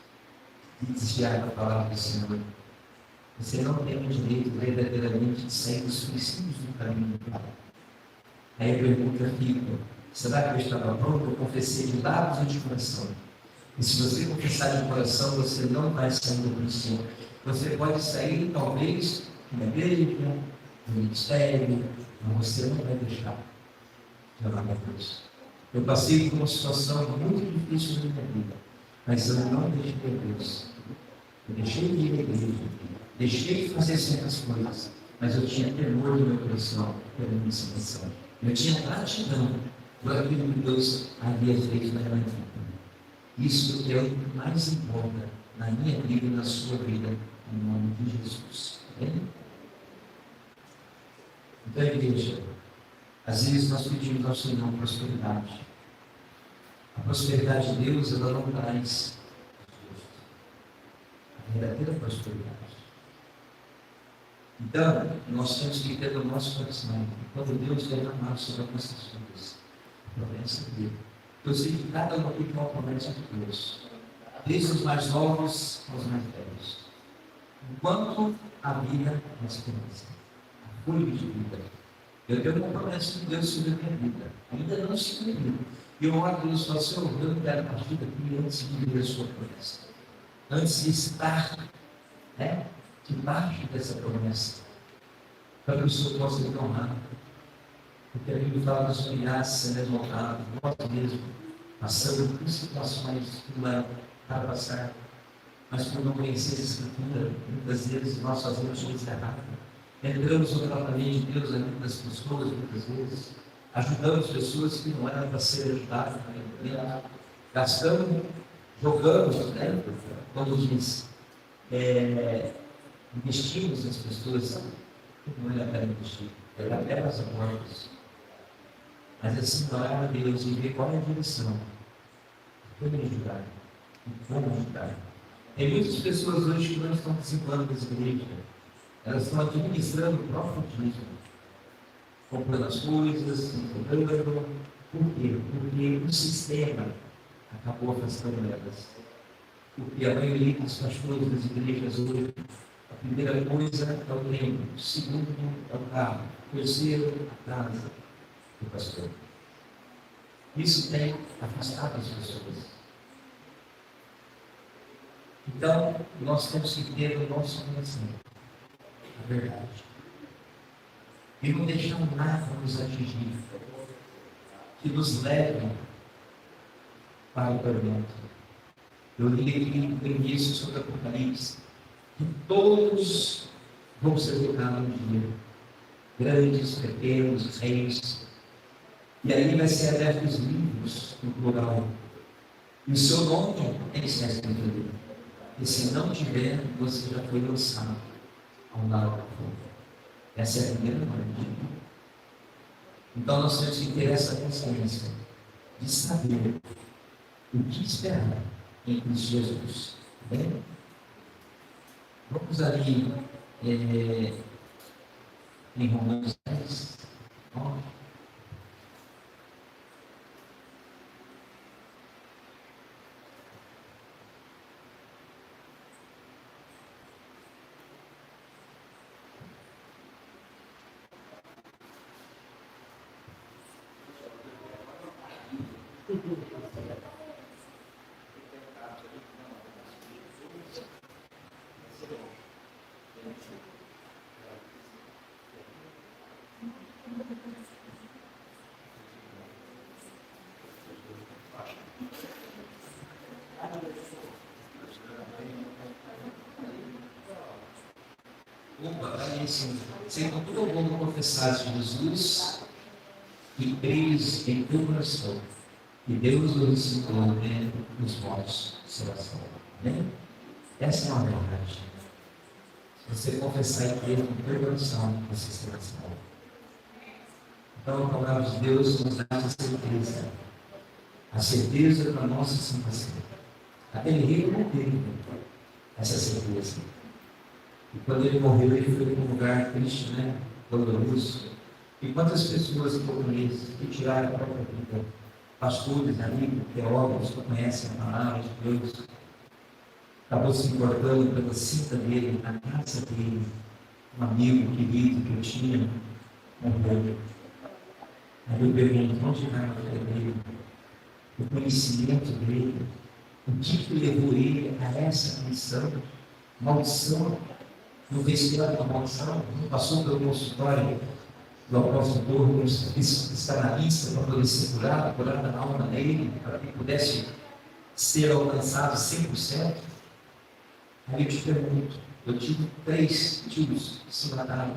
de desviar da palavra do Senhor. Você não tem o direito verdadeiramente de sair dos princípios do caminho do Pai. Aí a pergunta fica: será que eu estava pronto? Eu confessei de lábios e de coração. E se você confessar de coração, você não vai sair do princípio. Você pode sair, talvez, de uma igreja, de um ministério, mas você não vai deixar de amar a Deus. Eu passei por uma situação muito difícil na minha vida, mas eu não deixei Deus. Eu deixei de ir à igreja, deixei de fazer certas coisas, mas eu tinha temor no meu coração pela minha situação. Eu tinha gratidão por aquilo que Deus havia feito na minha vida. Isso é o que mais importa na minha vida e na sua vida, em nome de Jesus. Amém? Então, igreja, às vezes nós pedimos ao Senhor prosperidade. A prosperidade de Deus, ela não traz a verdadeira prosperidade. Então, nós temos que ter no nosso coração, quando Deus derramar sobre as nossas vidas, a promessa dele. Eu sei que cada um aqui tem uma promessa de Deus, desde os mais novos aos mais velhos. Enquanto a vida é esperança, a folha de vida, Eu tenho uma promessa de Deus sobre a minha vida. Ainda não se cumpriu. E eu oro a Deus e falo, Senhor, eu não quero uma vida aqui antes de viver a sua promessa. Antes de estar, né, debaixo dessa promessa. Para que o Senhor possa me honrar. Porque a Bíblia fala dos humilhados sendo exaltados, nós mesmos passando por situações que não eram para passar, mas por não conhecer a Escritura, muitas vezes nós fazemos coisas erradas. Entramos no tratamento de Deus a muitas pessoas, muitas vezes, ajudamos pessoas que não eram para ser ajudadas, gastamos, jogamos, né? Quando diz, investimos nas pessoas que não era para investir, era apenas amortas. Mas assim, orar a Deus e ver qual é a direção. Como ajudar? Como ajudar? Tem muitas pessoas hoje que não estão participando dessa igreja. Elas estão administrando o próprio dízimo. Comprando as coisas, comprando. Por quê? Porque o sistema acabou afastando elas. Porque a maioria dos pastores das igrejas hoje, a primeira coisa é o templo, o segundo é o carro, o terceiro a casa do pastor. Isso tem afastado as pessoas. Então, nós temos que ter o nosso coração a verdade. E não deixar nada nos atingir, que nos leve para o tormento. Eu li aqui no início sobre o Apocalipse, que todos vão ser julgados um dia. Grandes, pequenos, reis. E aí vai ser aberto os livros, no plural. E o seu nome é escrito ali. E se não tiver, você já foi lançado ao lado do fogo. Essa é a primeira parte. Então nós temos que ter essa consciência de saber o que esperar em Cristo Jesus. Bem? Vamos ali em Romanos 10. Sendo todo mundo confessar Jesus e creis em teu coração, que Deus o ressuscitou nos mortos, será salvo. Essa é uma verdade. Se você confessar e crer em teu coração, você será salvo. Então, a palavra de Deus nos dá a certeza da nossa salvação. Aquele rei não teve essa certeza. E quando ele morreu, ele foi para um lugar triste, doloroso. E quantas pessoas que eu conheço que tiraram a própria vida, pastores, amigos, teólogos que conhecem a palavra de Deus, acabou se importando pela cinta dele, na casa dele, um amigo querido que eu tinha, morreu. Aí eu pergunto, onde vai a vida dele? O conhecimento dele, o que levou ele a essa missão, maldição? No vestiário da maldição, passou pelo consultório do apóstolo, está na lista para poder ser curada a alma dele, para que pudesse ser alcançado 100%. Aí eu te pergunto, eu tive 3 tios que se mataram,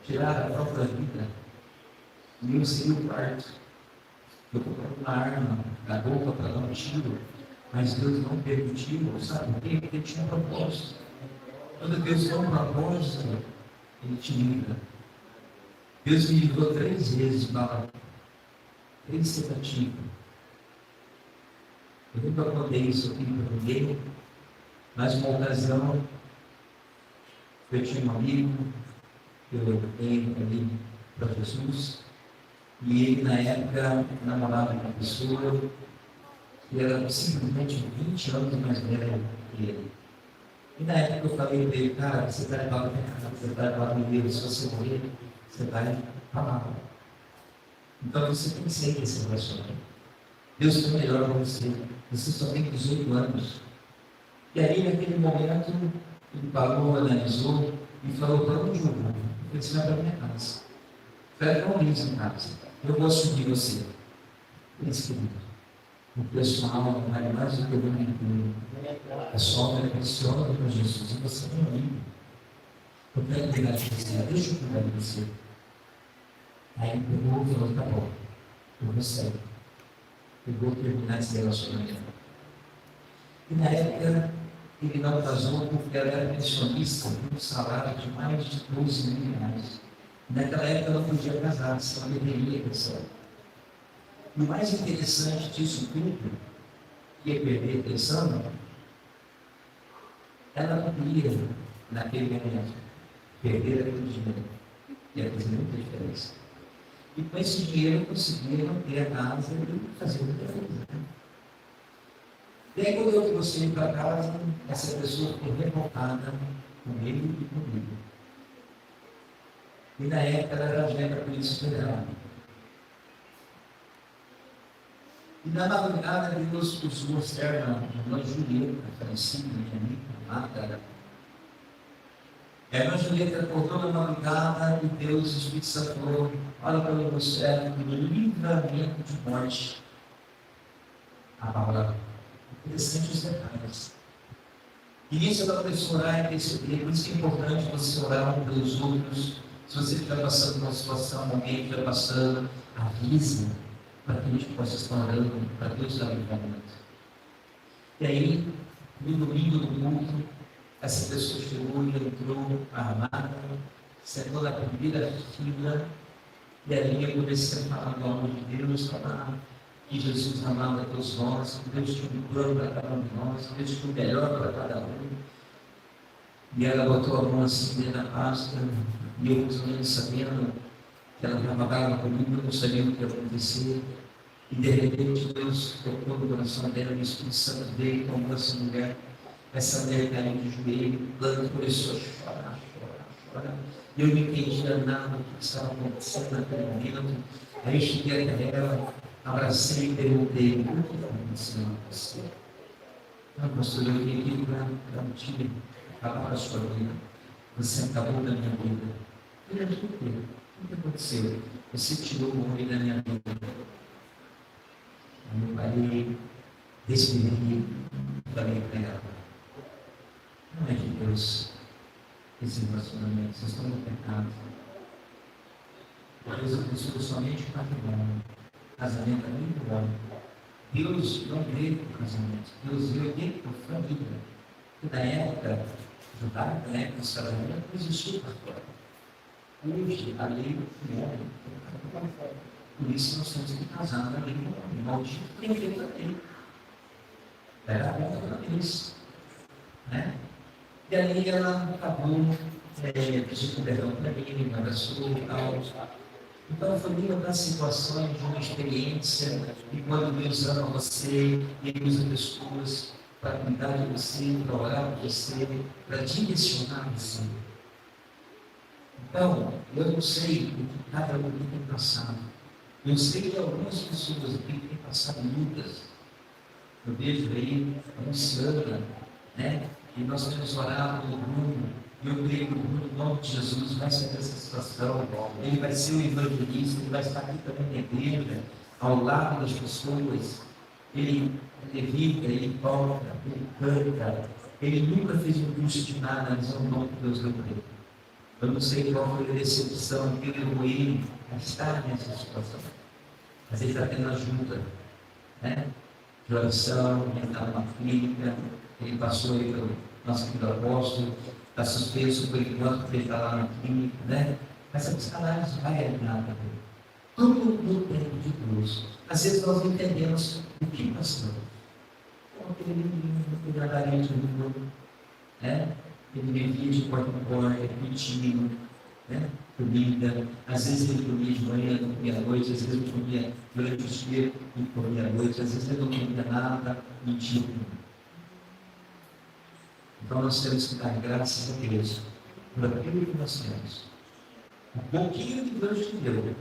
tiraram a própria vida, e eu seria o quarto. Eu coloquei uma arma na boca para dar um tiro, mas Deus não permitiu, sabe por quê? Porque ele tinha um propósito. Quando Deus tem um propósito, Ele te livra. Deus me livrou 3 vezes, para 3 tentativas. Eu nunca contei isso aqui para ninguém, mas uma ocasião, eu tinha um amigo, que eu levei ali para Jesus, e ele na época namorava uma pessoa que era simplesmente 20 anos mais velha que ele. E na época eu falei para ele, cara, você está levado para casa, você está levado no Deus, se você morrer, você vai palavra. Então você tem que ser esse relacionamento. Deus tem melhor para você. Você só tem 18 anos. E aí, naquele momento, ele parou, analisou e falou: para onde eu vou? Eu falei: você vai para a minha casa. Fred não vive em casa. Eu vou assumir você. Esse querido. O pessoal vale mais do que o mundo inteiro. A sua obra é preciosa para Jesus. E você não vive. Eu quero pegar de você. Deixa eu cuidar de você. Aí ele pegou e falou: tá bom. Eu vou sair. Eu vou terminar esse relacionamento. E na época, ele não casou porque ela era pensionista com um salário de mais de 12 mil reais. Naquela época, ela não podia casar, senão deveria casar. E o mais interessante disso tudo, que é perder a atenção, ela não queria, naquele momento, perder aquele dinheiro. Ia fazer muita diferença. E com esse dinheiro, conseguiram ter a casa e fazer muita coisa. E aí, quando eu trouxe ele para casa, essa pessoa ficou revoltada com ele e comigo. E na época ela era agente da Polícia Federal. E na madrugada Deus usou a serva, a irmã Julieta, falecida, minha amiga, amada. A irmã Julieta acordou na madrugada e Deus, o Espírito Santo, falou: olha para o meu servo, no livramento de morte. A palavra. Interessante os detalhes. E nisso ela começou a orar e perceber. Por isso que é importante você orar um pelos outros. Se você estiver passando por uma situação, alguém estiver passando, avise para que a gente possa estar orando, para Deus dar livramento. E aí, no domingo do culto, essa pessoa chegou e entrou armada, sentou na primeira fila, e ali eu comecei a falar do amor de Deus, falar que Jesus amava a todos nós, que Deus tinha um plano para cada um de nós, que Deus tinha o melhor para cada um. E ela botou a mão assim dentro da pasta, e eu também sabendo que ela trabalhava comigo, eu não sabia o que ia acontecer. E de repente Deus tocou no coração dela, e o Espírito Santo veio e tomou essa mulher caiu de joelho, o plano começou a chorar, chorar, chorar. E eu não entendia nada do que estava acontecendo naquele momento. Aí eu cheguei até ela, abracei e perguntei: o que está acontecendo com você? Não, pastor, eu vim aqui para te acabar a sua vida. Você acabou da minha vida. Eu falei: por quê? O que aconteceu? Você tirou o homem da minha vida. Aí eu parei, respirei e falei para ela: não é de Deus esse relacionamento, vocês estão no pecado. Deus abençoou somente o matrimônio. Casamento é muito bom. Deus não veio para o casamento, Deus veio para a família. Porque na época judaica, na época dos casamentos, não existia para fora. Hoje, a lei do homem. Por isso nós temos que casar na lei do homem. Maldito tem feito a lei. Era a conta da vez. Né? E aí ela acabou pedindo perdão para mim, me abraçou e tal. Então foi uma das situações de uma experiência, e quando Deus ama você, Ele usa pessoas para cuidar de você, para orar por você, para direcionar você. Então, eu não sei o que cada um tem passado. Eu sei que algumas pessoas aqui têm passado lutas. Eu vejo aí a Luciana, né? E nós temos orado no Bruno, e eu creio que o Bruno, em nome de Jesus, vai sair dessa situação. Ele vai ser o evangelista, ele vai estar aqui também na igreja, ao lado das pessoas. Ele levita, ele toca, ele canta. Ele nunca fez um curso de nada, mas é o nome que Deus deu para ele. Eu não sei qual foi a decepção que levou ele a estar nessa situação. Mas ele está tendo ajuda, né? De oração, ele está numa clínica. Ele passou aí pelo nosso querido apóstolo, está suspenso por enquanto, porque ele está lá na clínica, né? Mas a psicanálise vai ajudar também. Tudo no tempo de Deus. Às vezes nós não entendemos o que passamos. Como aquele menino que guardaria de rua, né? Ele vivia de porta em porta, pedindo, né? Comida. Às vezes ele comia de manhã, não comia à noite, às vezes ele comia durante o dia e comia à noite, às vezes ele não comia nada, mentia. Então nós temos que dar graças a Deus por aquilo que nós temos. O pouquinho que Deus te deu,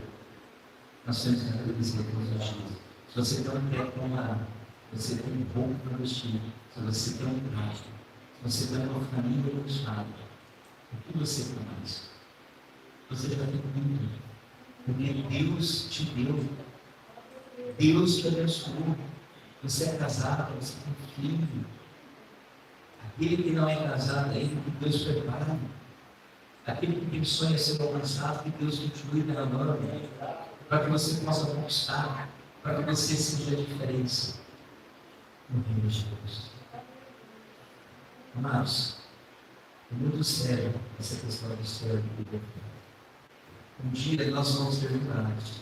nós temos que agradecer todos os dias. Se você tem um pé para morar, se você tem um pouco para vestir, se você tem um prato, se você tem uma família abençoada, o que você tem mais? Você já tem tudo. Porque Deus te deu. Deus te abençoou. Você é casado, você tem filho. Aquele que não é casado ainda, que Deus prepara. Aquele que tem sonho em ser alcançado, que Deus continue derramando, para que você possa conquistar, para que você seja a diferença no reino de Deus. Amados, é muito sério essa questão do céu e do inferno. Um dia nós vamos ter julgados.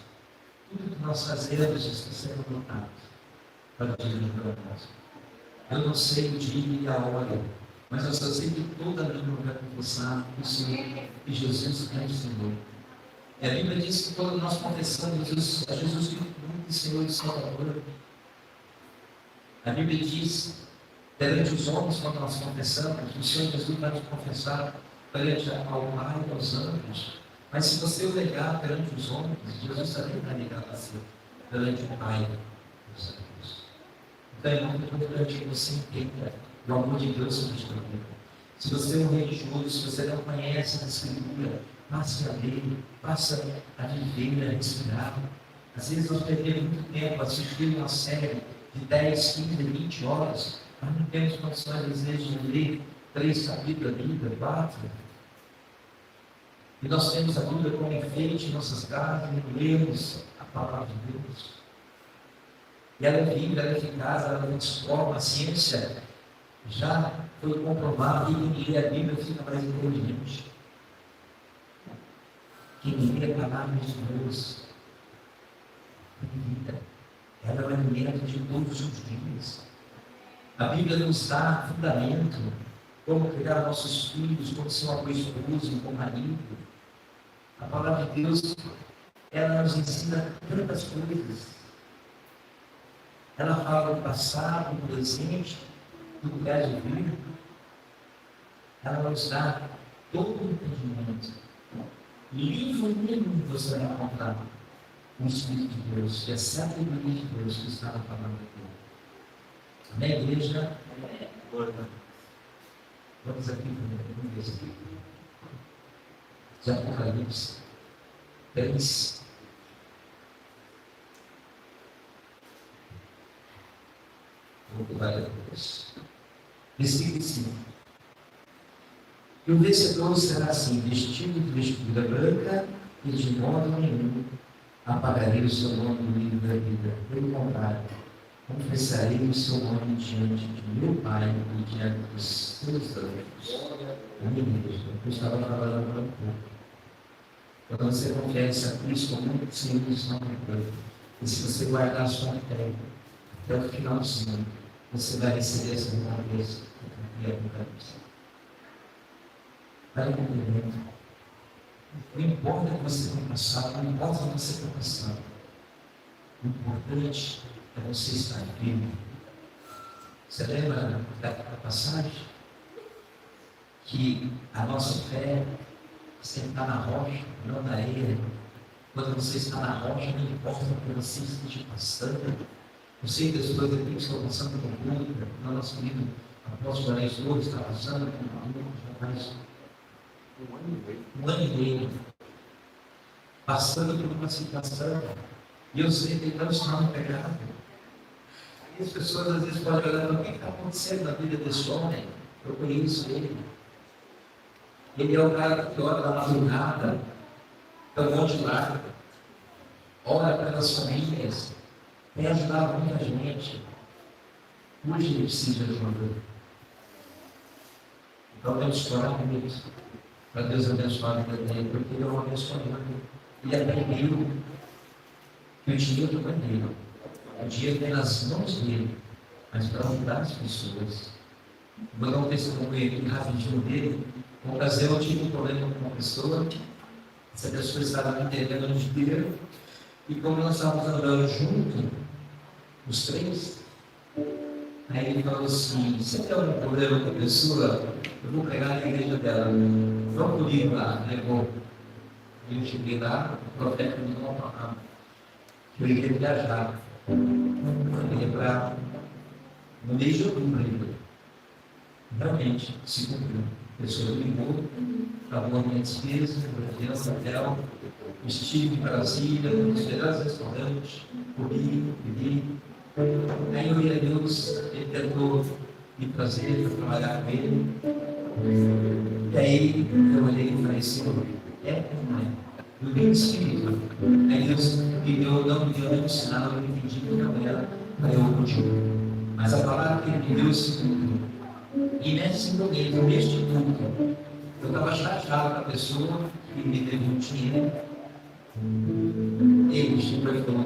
Tudo que nós fazemos está sendo notado para o dia de nós. Eu não sei o dia e a hora, mas eu só sei que toda língua vai confessar o Senhor e Jesus é o Senhor. E a Bíblia diz que quando nós confessamos a Jesus como Senhor e Salvador, a Bíblia diz, perante os homens, quando nós confessamos, o Senhor Jesus vai nos confessar perante ao Pai e aos anjos. Mas se você o negar perante os homens, Jesus também vai negar a você perante o Pai e os anjos. Então é muito importante que você entenda o amor de Deus sobre a sua vida. Se você é um religioso, se você não conhece a Escritura, passe a ler, passe a viver, a respirar. Às vezes nós perdemos muito tempo assistindo uma série de 10, 15, 20 horas, mas não temos condições, às vezes, de ler 3 capítulos da Bíblia, 4. E nós temos a Bíblia como enfeite em nossas casas, e lemos a palavra de Deus. E ela é viva, ela é eficaz, ela não transforma. A ciência já foi comprovada que quem lê a Bíblia fica mais inteligente. Quem lê a palavra de Deus tem vida. Ela é o alimento de todos os dias. A Bíblia nos dá fundamento, como criar nossos filhos, como ser uma boa esposa, um bom marido. A palavra de Deus, ela nos ensina tantas coisas. Ela fala do passado, do presente, do que há de vir. Ela nos dá todo o entendimento. Livro nenhum você vai encontrar o Espírito de Deus, que é a sabedoria de Deus que está na palavra de Deus. Amém, igreja? Vamos aqui para o versículo de Apocalipse 3. Vou pular depois. Versículo 5. E o vencedor será assim, vestido de vestidura branca, e de modo nenhum apagarei o seu nome do livro da vida. Pelo contrário, confessarei o seu nome diante de meu Pai e diante dos seus anjos. Amém, igreja? Eu estava falando há um pouco. Quando você confessa a Cristo como muito simples, não tem. E se você guardar a sua fé até o finalzinho, você vai receber essa recompensa e a Apocalipse. Vai entendendo. Não importa que você tenha passado, não importa que você tenha passado. O importante é você estar vivo. Você lembra da passagem? Que a nossa fé está na rocha, não na areia. Quando você está na rocha, não importa o que você esteja passando. Eu sei que as pessoas aqui estão passando por luta. O nosso querido apóstolo Anéis Lourdes está passando por uma luta já faz um ano e meio. Passando por uma situação. E eu sei que ele não está no pecado. E as pessoas às vezes podem olhar para o que está acontecendo na vida desse homem. Eu conheço ele. Ele é o cara que ora da madrugada, da monte largo, ora pelas famílias, tem ajudado muita gente. Hoje ele precisa de ajuda. Então temos que orar muito para Deus abençoar a vida dele, porque ele é um abençoador. Ele aprendeu que o dinheiro não é dele. O dinheiro é nas mãos dele, mas para ajudar as pessoas. Vou dar um testemunho aqui rapidinho dele. Uma ocasião eu tive um problema com uma pessoa, essa pessoa estava me entendendo no dinheiro, e como nós estávamos andando juntos, os três, aí ele falou assim: você tem algum problema com a pessoa? Eu vou pegar na igreja dela, vamos comigo lá, levou. Eu cheguei lá, o profeta me deu uma palavra. Eu iria viajar. Eu ia para no mês de outubro ainda. Realmente, se cumpriu. A pessoa ligou, pagou a minha despesa, eu fui hotel, estive em Brasília, nos melhores restaurantes, comi, bebi. Aí eu ia a Deus, ele tentou me trazer para trabalhar com ele. E aí eu olhei e falei, Senhor, é ou não é? No meu espírito. Aí Deus me deu, não me deu nenhum sinal, eu entendi que não era para eu continuar. Mas a palavra que ele me deu se cumpriu. E nesse momento, neste culto, eu estava chateado com a pessoa que me deu um dinheiro. Ele chegou e falou,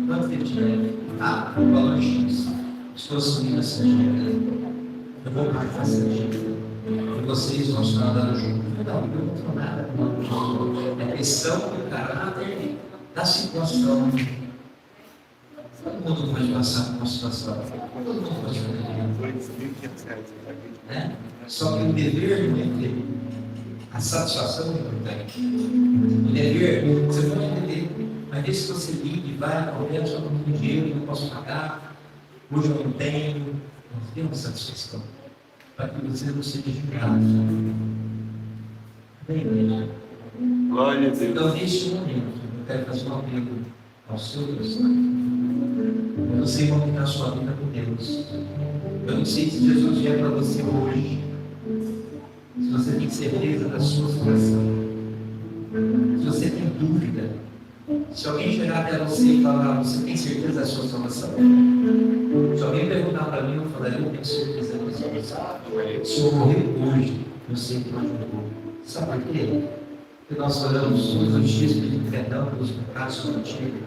quanto de dinheiro? Ah, o valor X. Estou assumindo essa dinheiro. Eu vou pagar essa dinheiro. E vocês vão se andando juntos. Não, eu não estou nada com é questão do caráter da situação. Todo mundo pode passar por uma situação. Todo mundo pode fazer. Né? Só que o dever não é ter. A satisfação é importante. O dever, você pode ter, mas desde que você ligue, vai, eu só não tenho dinheiro, não posso pagar, hoje eu não tenho, não tem uma satisfação. Para que você não seja julgado. Bem, glória a Deus. Então, neste momento, eu quero fazer um apelo ao seu coração. Eu não sei como está a sua vida com Deus. Eu não sei se Jesus vier para você hoje. Se você tem certeza da sua salvação. Se você tem dúvida. Se alguém chegar até você e falar, você tem certeza da sua salvação? Se alguém perguntar para mim, eu falaria, eu tenho certeza da minha salvação. Se eu morrer hoje, eu sei que não morreu. Sabe por quê? Porque nós oramos todos os dias pedindo perdão pelos pecados contigo.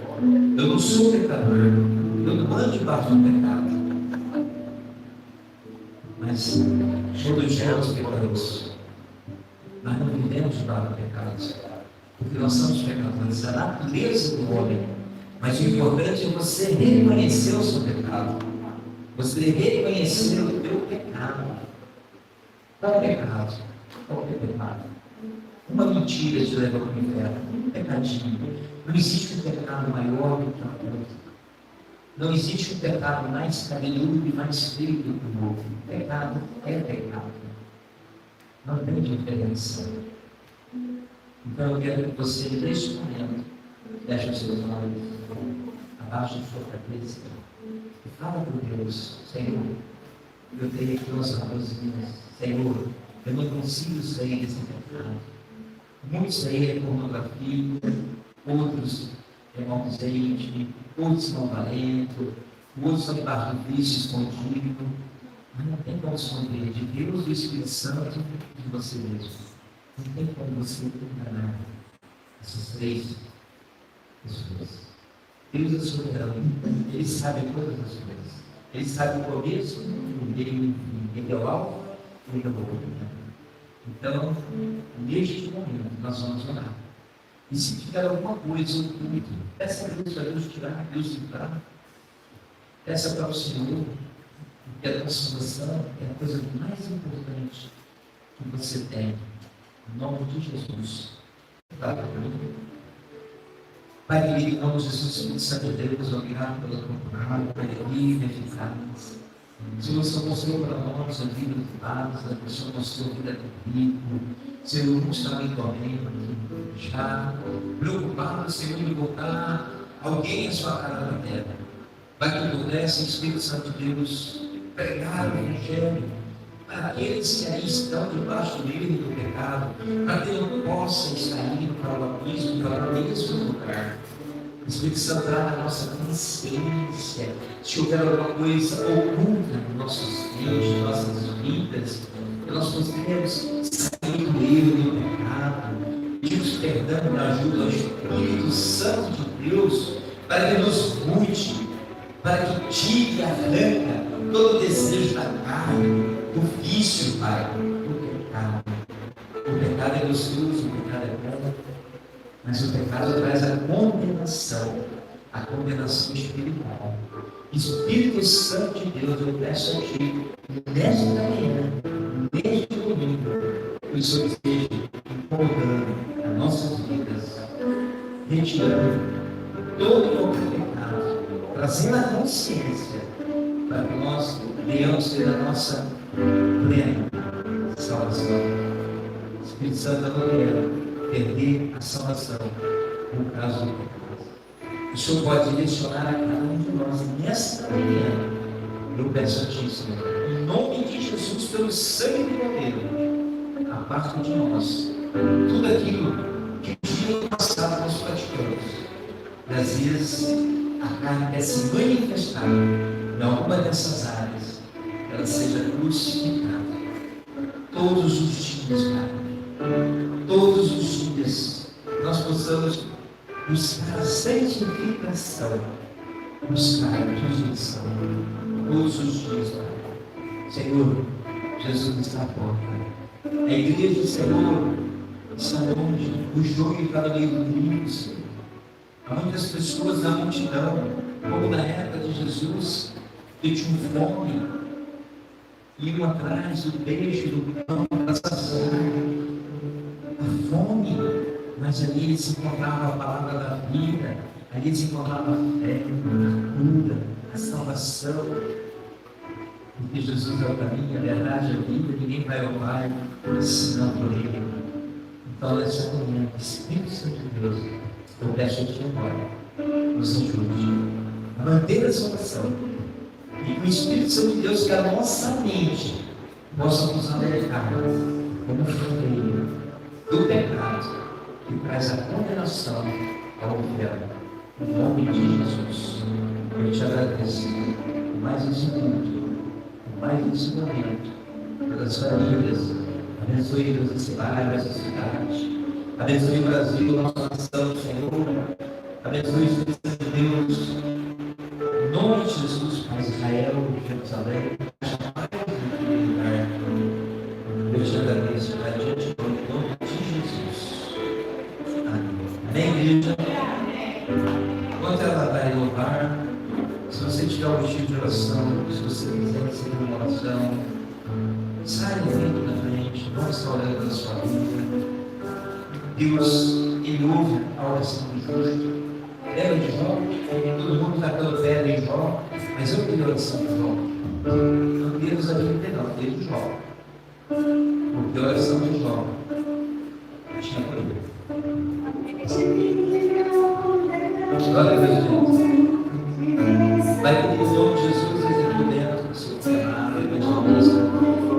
Eu não sou pecador. Eu não ando debaixo do pecado. Mas todos os dias nós pecamos. Mas não vivemos debaixo do pecado. Porque nós somos pecadores. A natureza do homem. Mas o importante é você reconhecer o seu pecado. Você reconhecer o teu pecado. Qual é o pecado? Qual é o pecado? Uma mentira te leva para o inferno. Um pecadinho. Não existe um pecado maior do que o outro. Não existe um pecado mais cabeludo e mais feio do que o outro. Pecado é pecado. Não tem diferença. Então eu quero que você, neste momento, feche os seus olhos, abaixe a sua cabeça e fala com Deus, Senhor, eu tenho aqui umas raposinhas, Senhor, eu não consigo sair desse pecado. Muitos saem é pornografia, outros é maldizente, outros são valentem, outros são debaixo do vício escondido, mas não tem como esconder de Deus, do Espírito Santo e de você mesmo. Não tem como você enganar essas três pessoas. Deus é soberano, Ele sabe todas as coisas. Ele sabe o começo, o meio e o fim. Ele é o alfa e ele é o ômega. Então, neste momento, nós vamos orar. E se tiver alguma coisa oculta, peça a Deus para Deus tirar, Deus livrar. Peça para o Senhor, porque a transformação é a coisa mais importante que você tem. Em nome de Jesus. Pai querido, em nome de Jesus, Espírito Santo de Deus, obrigado pela tua palavra, alegria, eficaz. Senhor, o Senhor mostrou para nós a vida do Lázaro, o Senhor mostrou a vida do rico. Senhor, nos também correndo, já preocupado, Senhor, em voltar alguém à sua casa da terra. Para que pudesse, Espírito Santo de Deus, pregar o Evangelho para aqueles que aí estão debaixo do meio do pecado, para que não possam estar indo para o abismo, para o mesmo lugar. O Espírito Santo traga a nossa consciência. Se houver alguma coisa oculta nos nossos dias, em nossas vidas, que nós possamos sair do erro e do pecado, pedimos perdão da ajuda ao Espírito Santo de Deus, para que nos mude, para que tire e arranca todo o desejo da carne, do vício, Pai, do pecado. O pecado é gostoso, o pecado é bom, mas o pecado traz a condenação espiritual. Espírito Santo de Deus, eu peço a Ti, nesta manhã, neste domingo, que o Senhor esteja incomodando as nossas vidas, retirando todo e qualquer pecado, trazendo a consciência para que nós venhamos ter a nossa plena salvação. O Espírito Santo não quer perder a salvação no caso do pecado. O Senhor pode direcionar a cada um de nós nesta manhã. Eu peço a Ti, Senhor, em nome de Jesus, pelo sangue do Cordeiro, aparta de nós tudo aquilo que o dia passado nós praticamos. E às vezes a carne quer se manifestar em alguma dessas áreas, que ela seja crucificada. Todos os dias, Pai, todos os dias, nós possamos buscar a santificação, buscar a rejeição. Todos os dias, Pai. Senhor, Jesus está à porta. A igreja do Senhor está longe. O joio está no meio do mundo, Senhor. Há muitas pessoas na multidão, como na época de Jesus, que tinham fome, iam atrás do peixe, do pão, da saciedade. A fome, mas ali eles encontravam a palavra da vida, ali eles encontravam a fé, a cura, a salvação. Porque Jesus é o caminho, a verdade, a vida, ninguém vai ao Pai senão por Ele. Então, nessa manhã, Espírito Santo de Deus, eu peço a Ti agora, nos ajude a manter a salvação. E que o Espírito Santo de Deus, que a nossa mente possa nos alertar como fronteira do pecado que traz a condenação ao inferno. Em nome de Jesus, eu te agradeço por mais esse culto, por mais esse momento, pelas famílias. Abençoe Deus esse bairro, essa cidade. Abençoe o Brasil, nossa nação, Senhor. Abençoe o Espírito Santo de Deus. Em nome de Jesus, Pai, Israel, Jerusalém, naquele lugar. Eu te agradeço, Pai, diante do nome de Jesus. Amém. Amém, igreja? Enquanto ela vai louvar, se você tiver um vestido de oração, se você quiser receber uma oração, saia dentro da frente, não está orando pela sua vida. Deus, Ele ouve a oração do justo. Lembra de Jó? Todo mundo está dando pedra em Jó, mas eu queria a oração de Jó. Não Deus a Bíblia, não, Deus de Jó. Porque a oração de Jó tinha problema. Glória a Deus, gente. Vai pedir o nome de Jesus executar dentro do seu cenário, evangelista.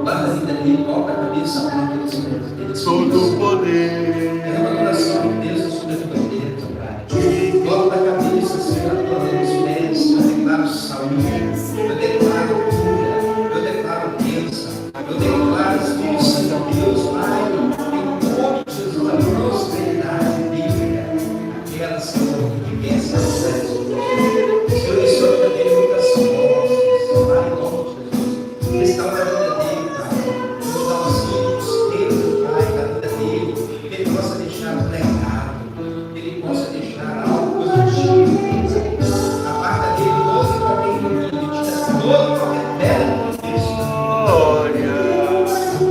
Guarda a vida dele, coloca a cabeça para Deus. Todo poder. É uma oração de Deus sobre a tua vida, Pai. Coloca a cabeça, Senhor, a tua mão nos pés. Eu declaro saúde, eu declaro cura, eu declaro bênção, eu declaro Espírito Santo de Deus, Pai. Em nome de Jesus, a prosperidade bíblica, aquelas que vencem as férias. Senhor, isso eu tenho muitas forças, Pai, em nome de Jesus. Restaura a vida dele, Pai. Nos dá os filhos, Deus, Pai, da vida dele. Que ele possa deixar um legado, que ele possa deixar algo positivo. A parte dele, todo e qualquer inimigo, tira todo e qualquer pedra do Cristo.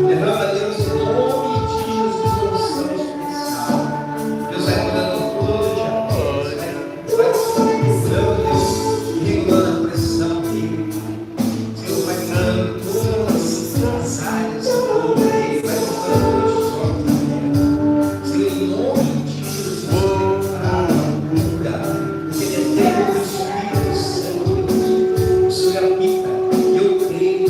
Derrama, Deus, em nome de Jesus, unção especial. Deus vai mudando todo dia, vai curando, Deus, regulando a pressão dele. Deus vai curando todas as áreas do corpo dele, vai curando os olhos dele. Senhor, em nome de Jesus, a cura, porque ele é tempo do Espírito Santo de Deus. O Senhor habita, e eu creio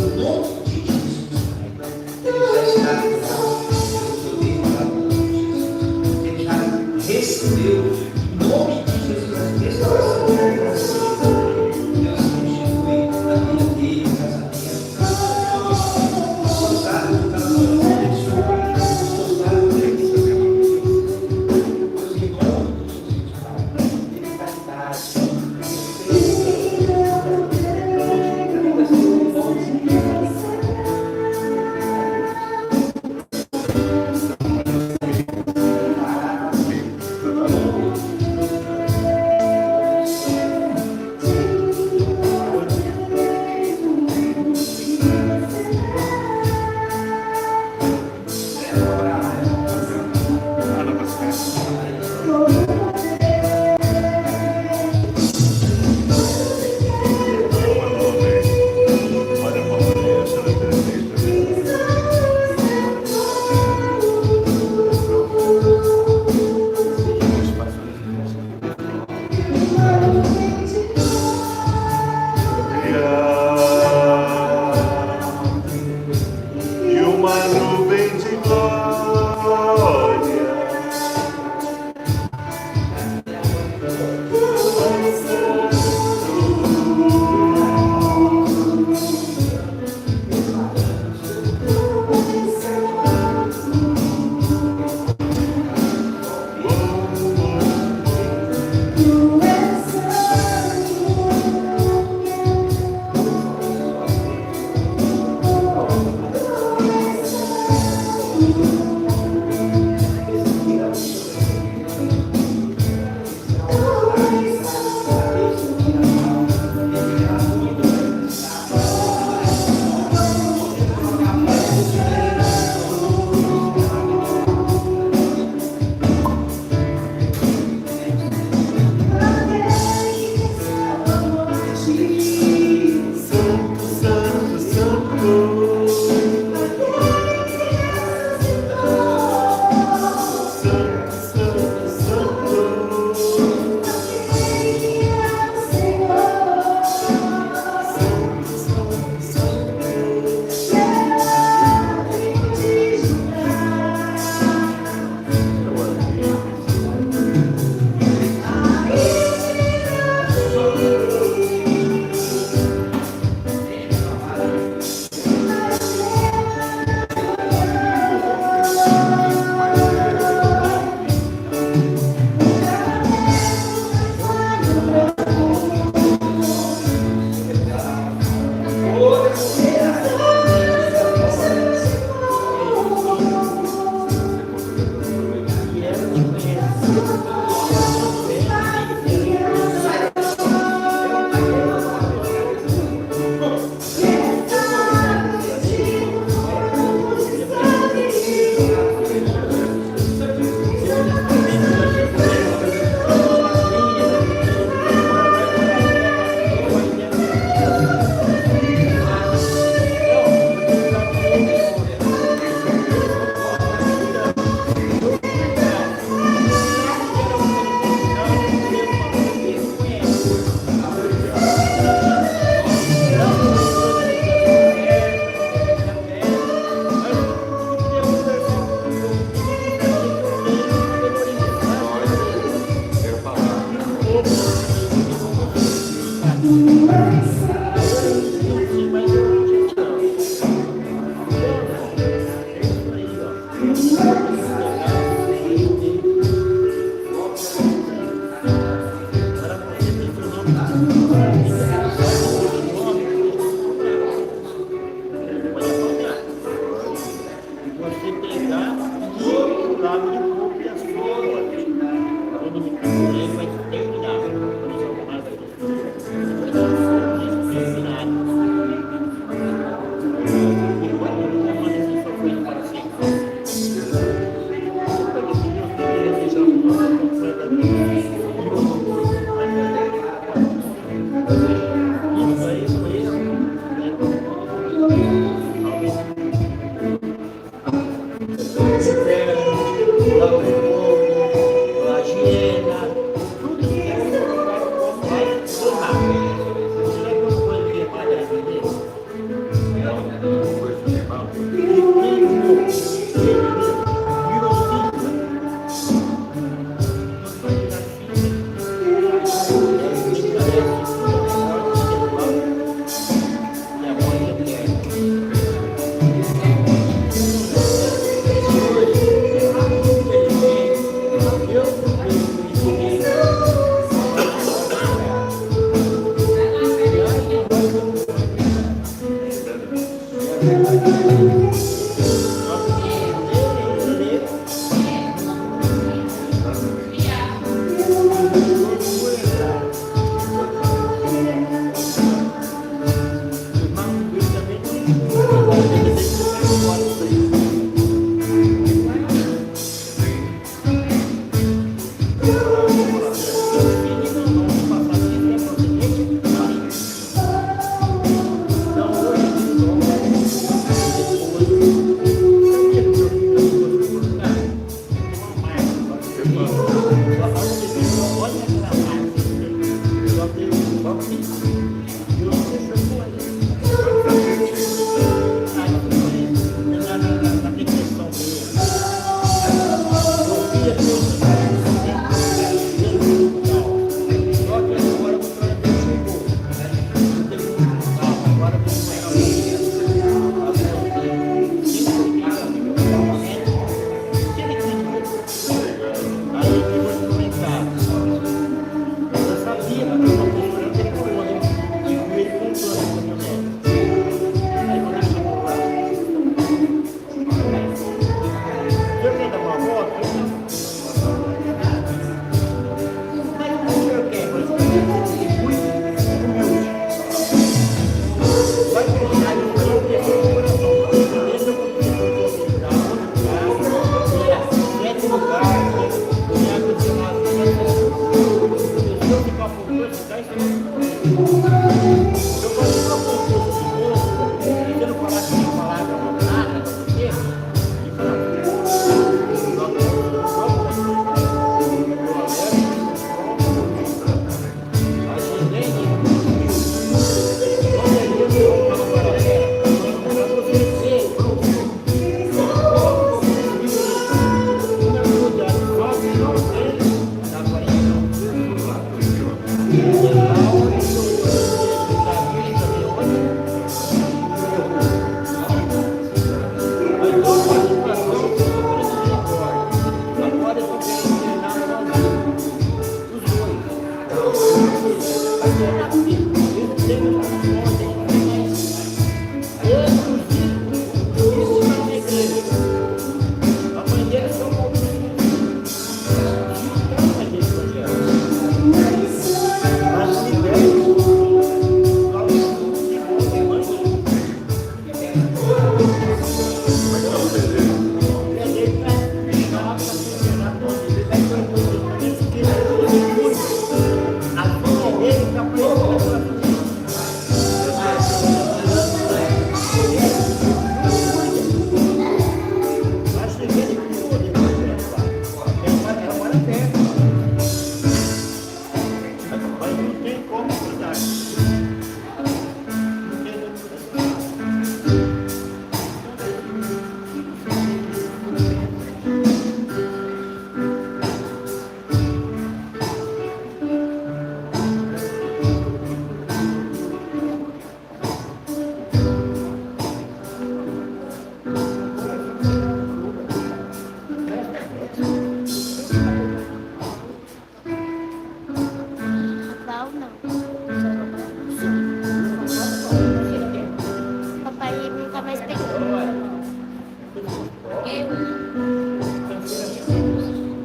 mais pequeno.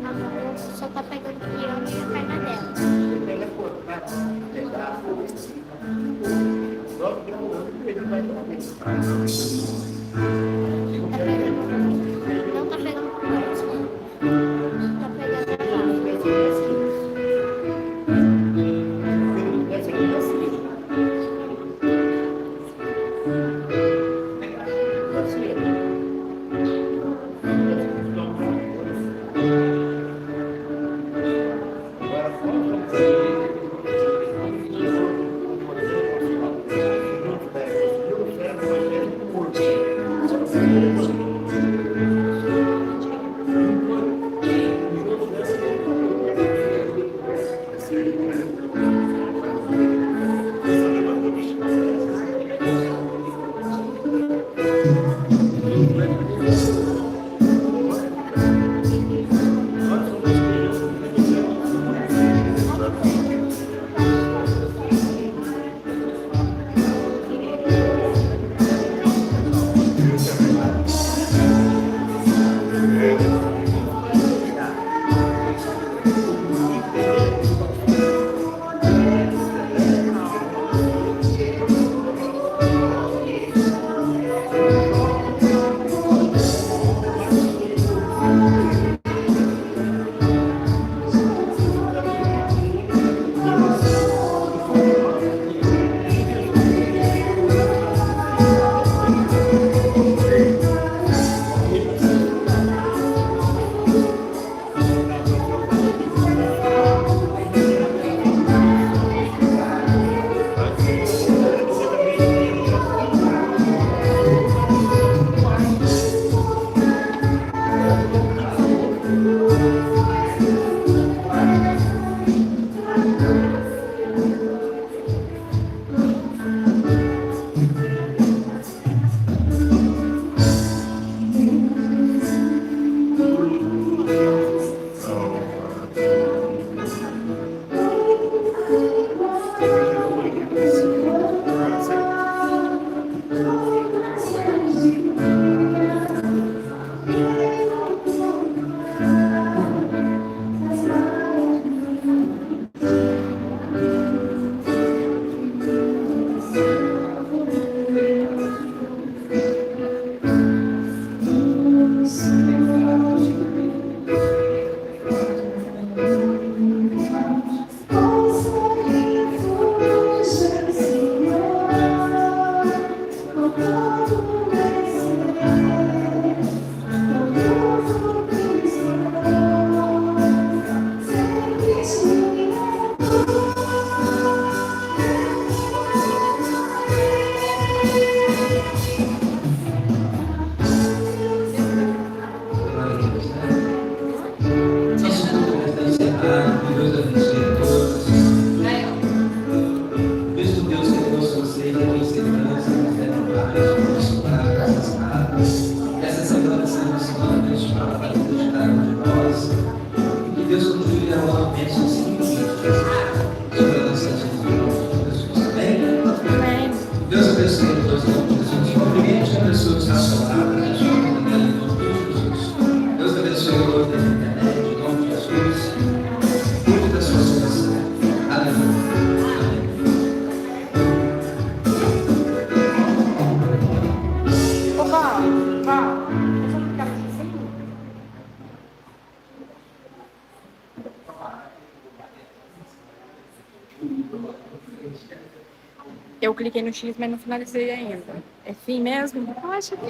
Agora só tá pegando o piano e a perna dela. Tá pegando, não tá pegando com ela. Tá pegando Eu cliquei no X, mas não finalizei ainda. É fim mesmo? Eu acho que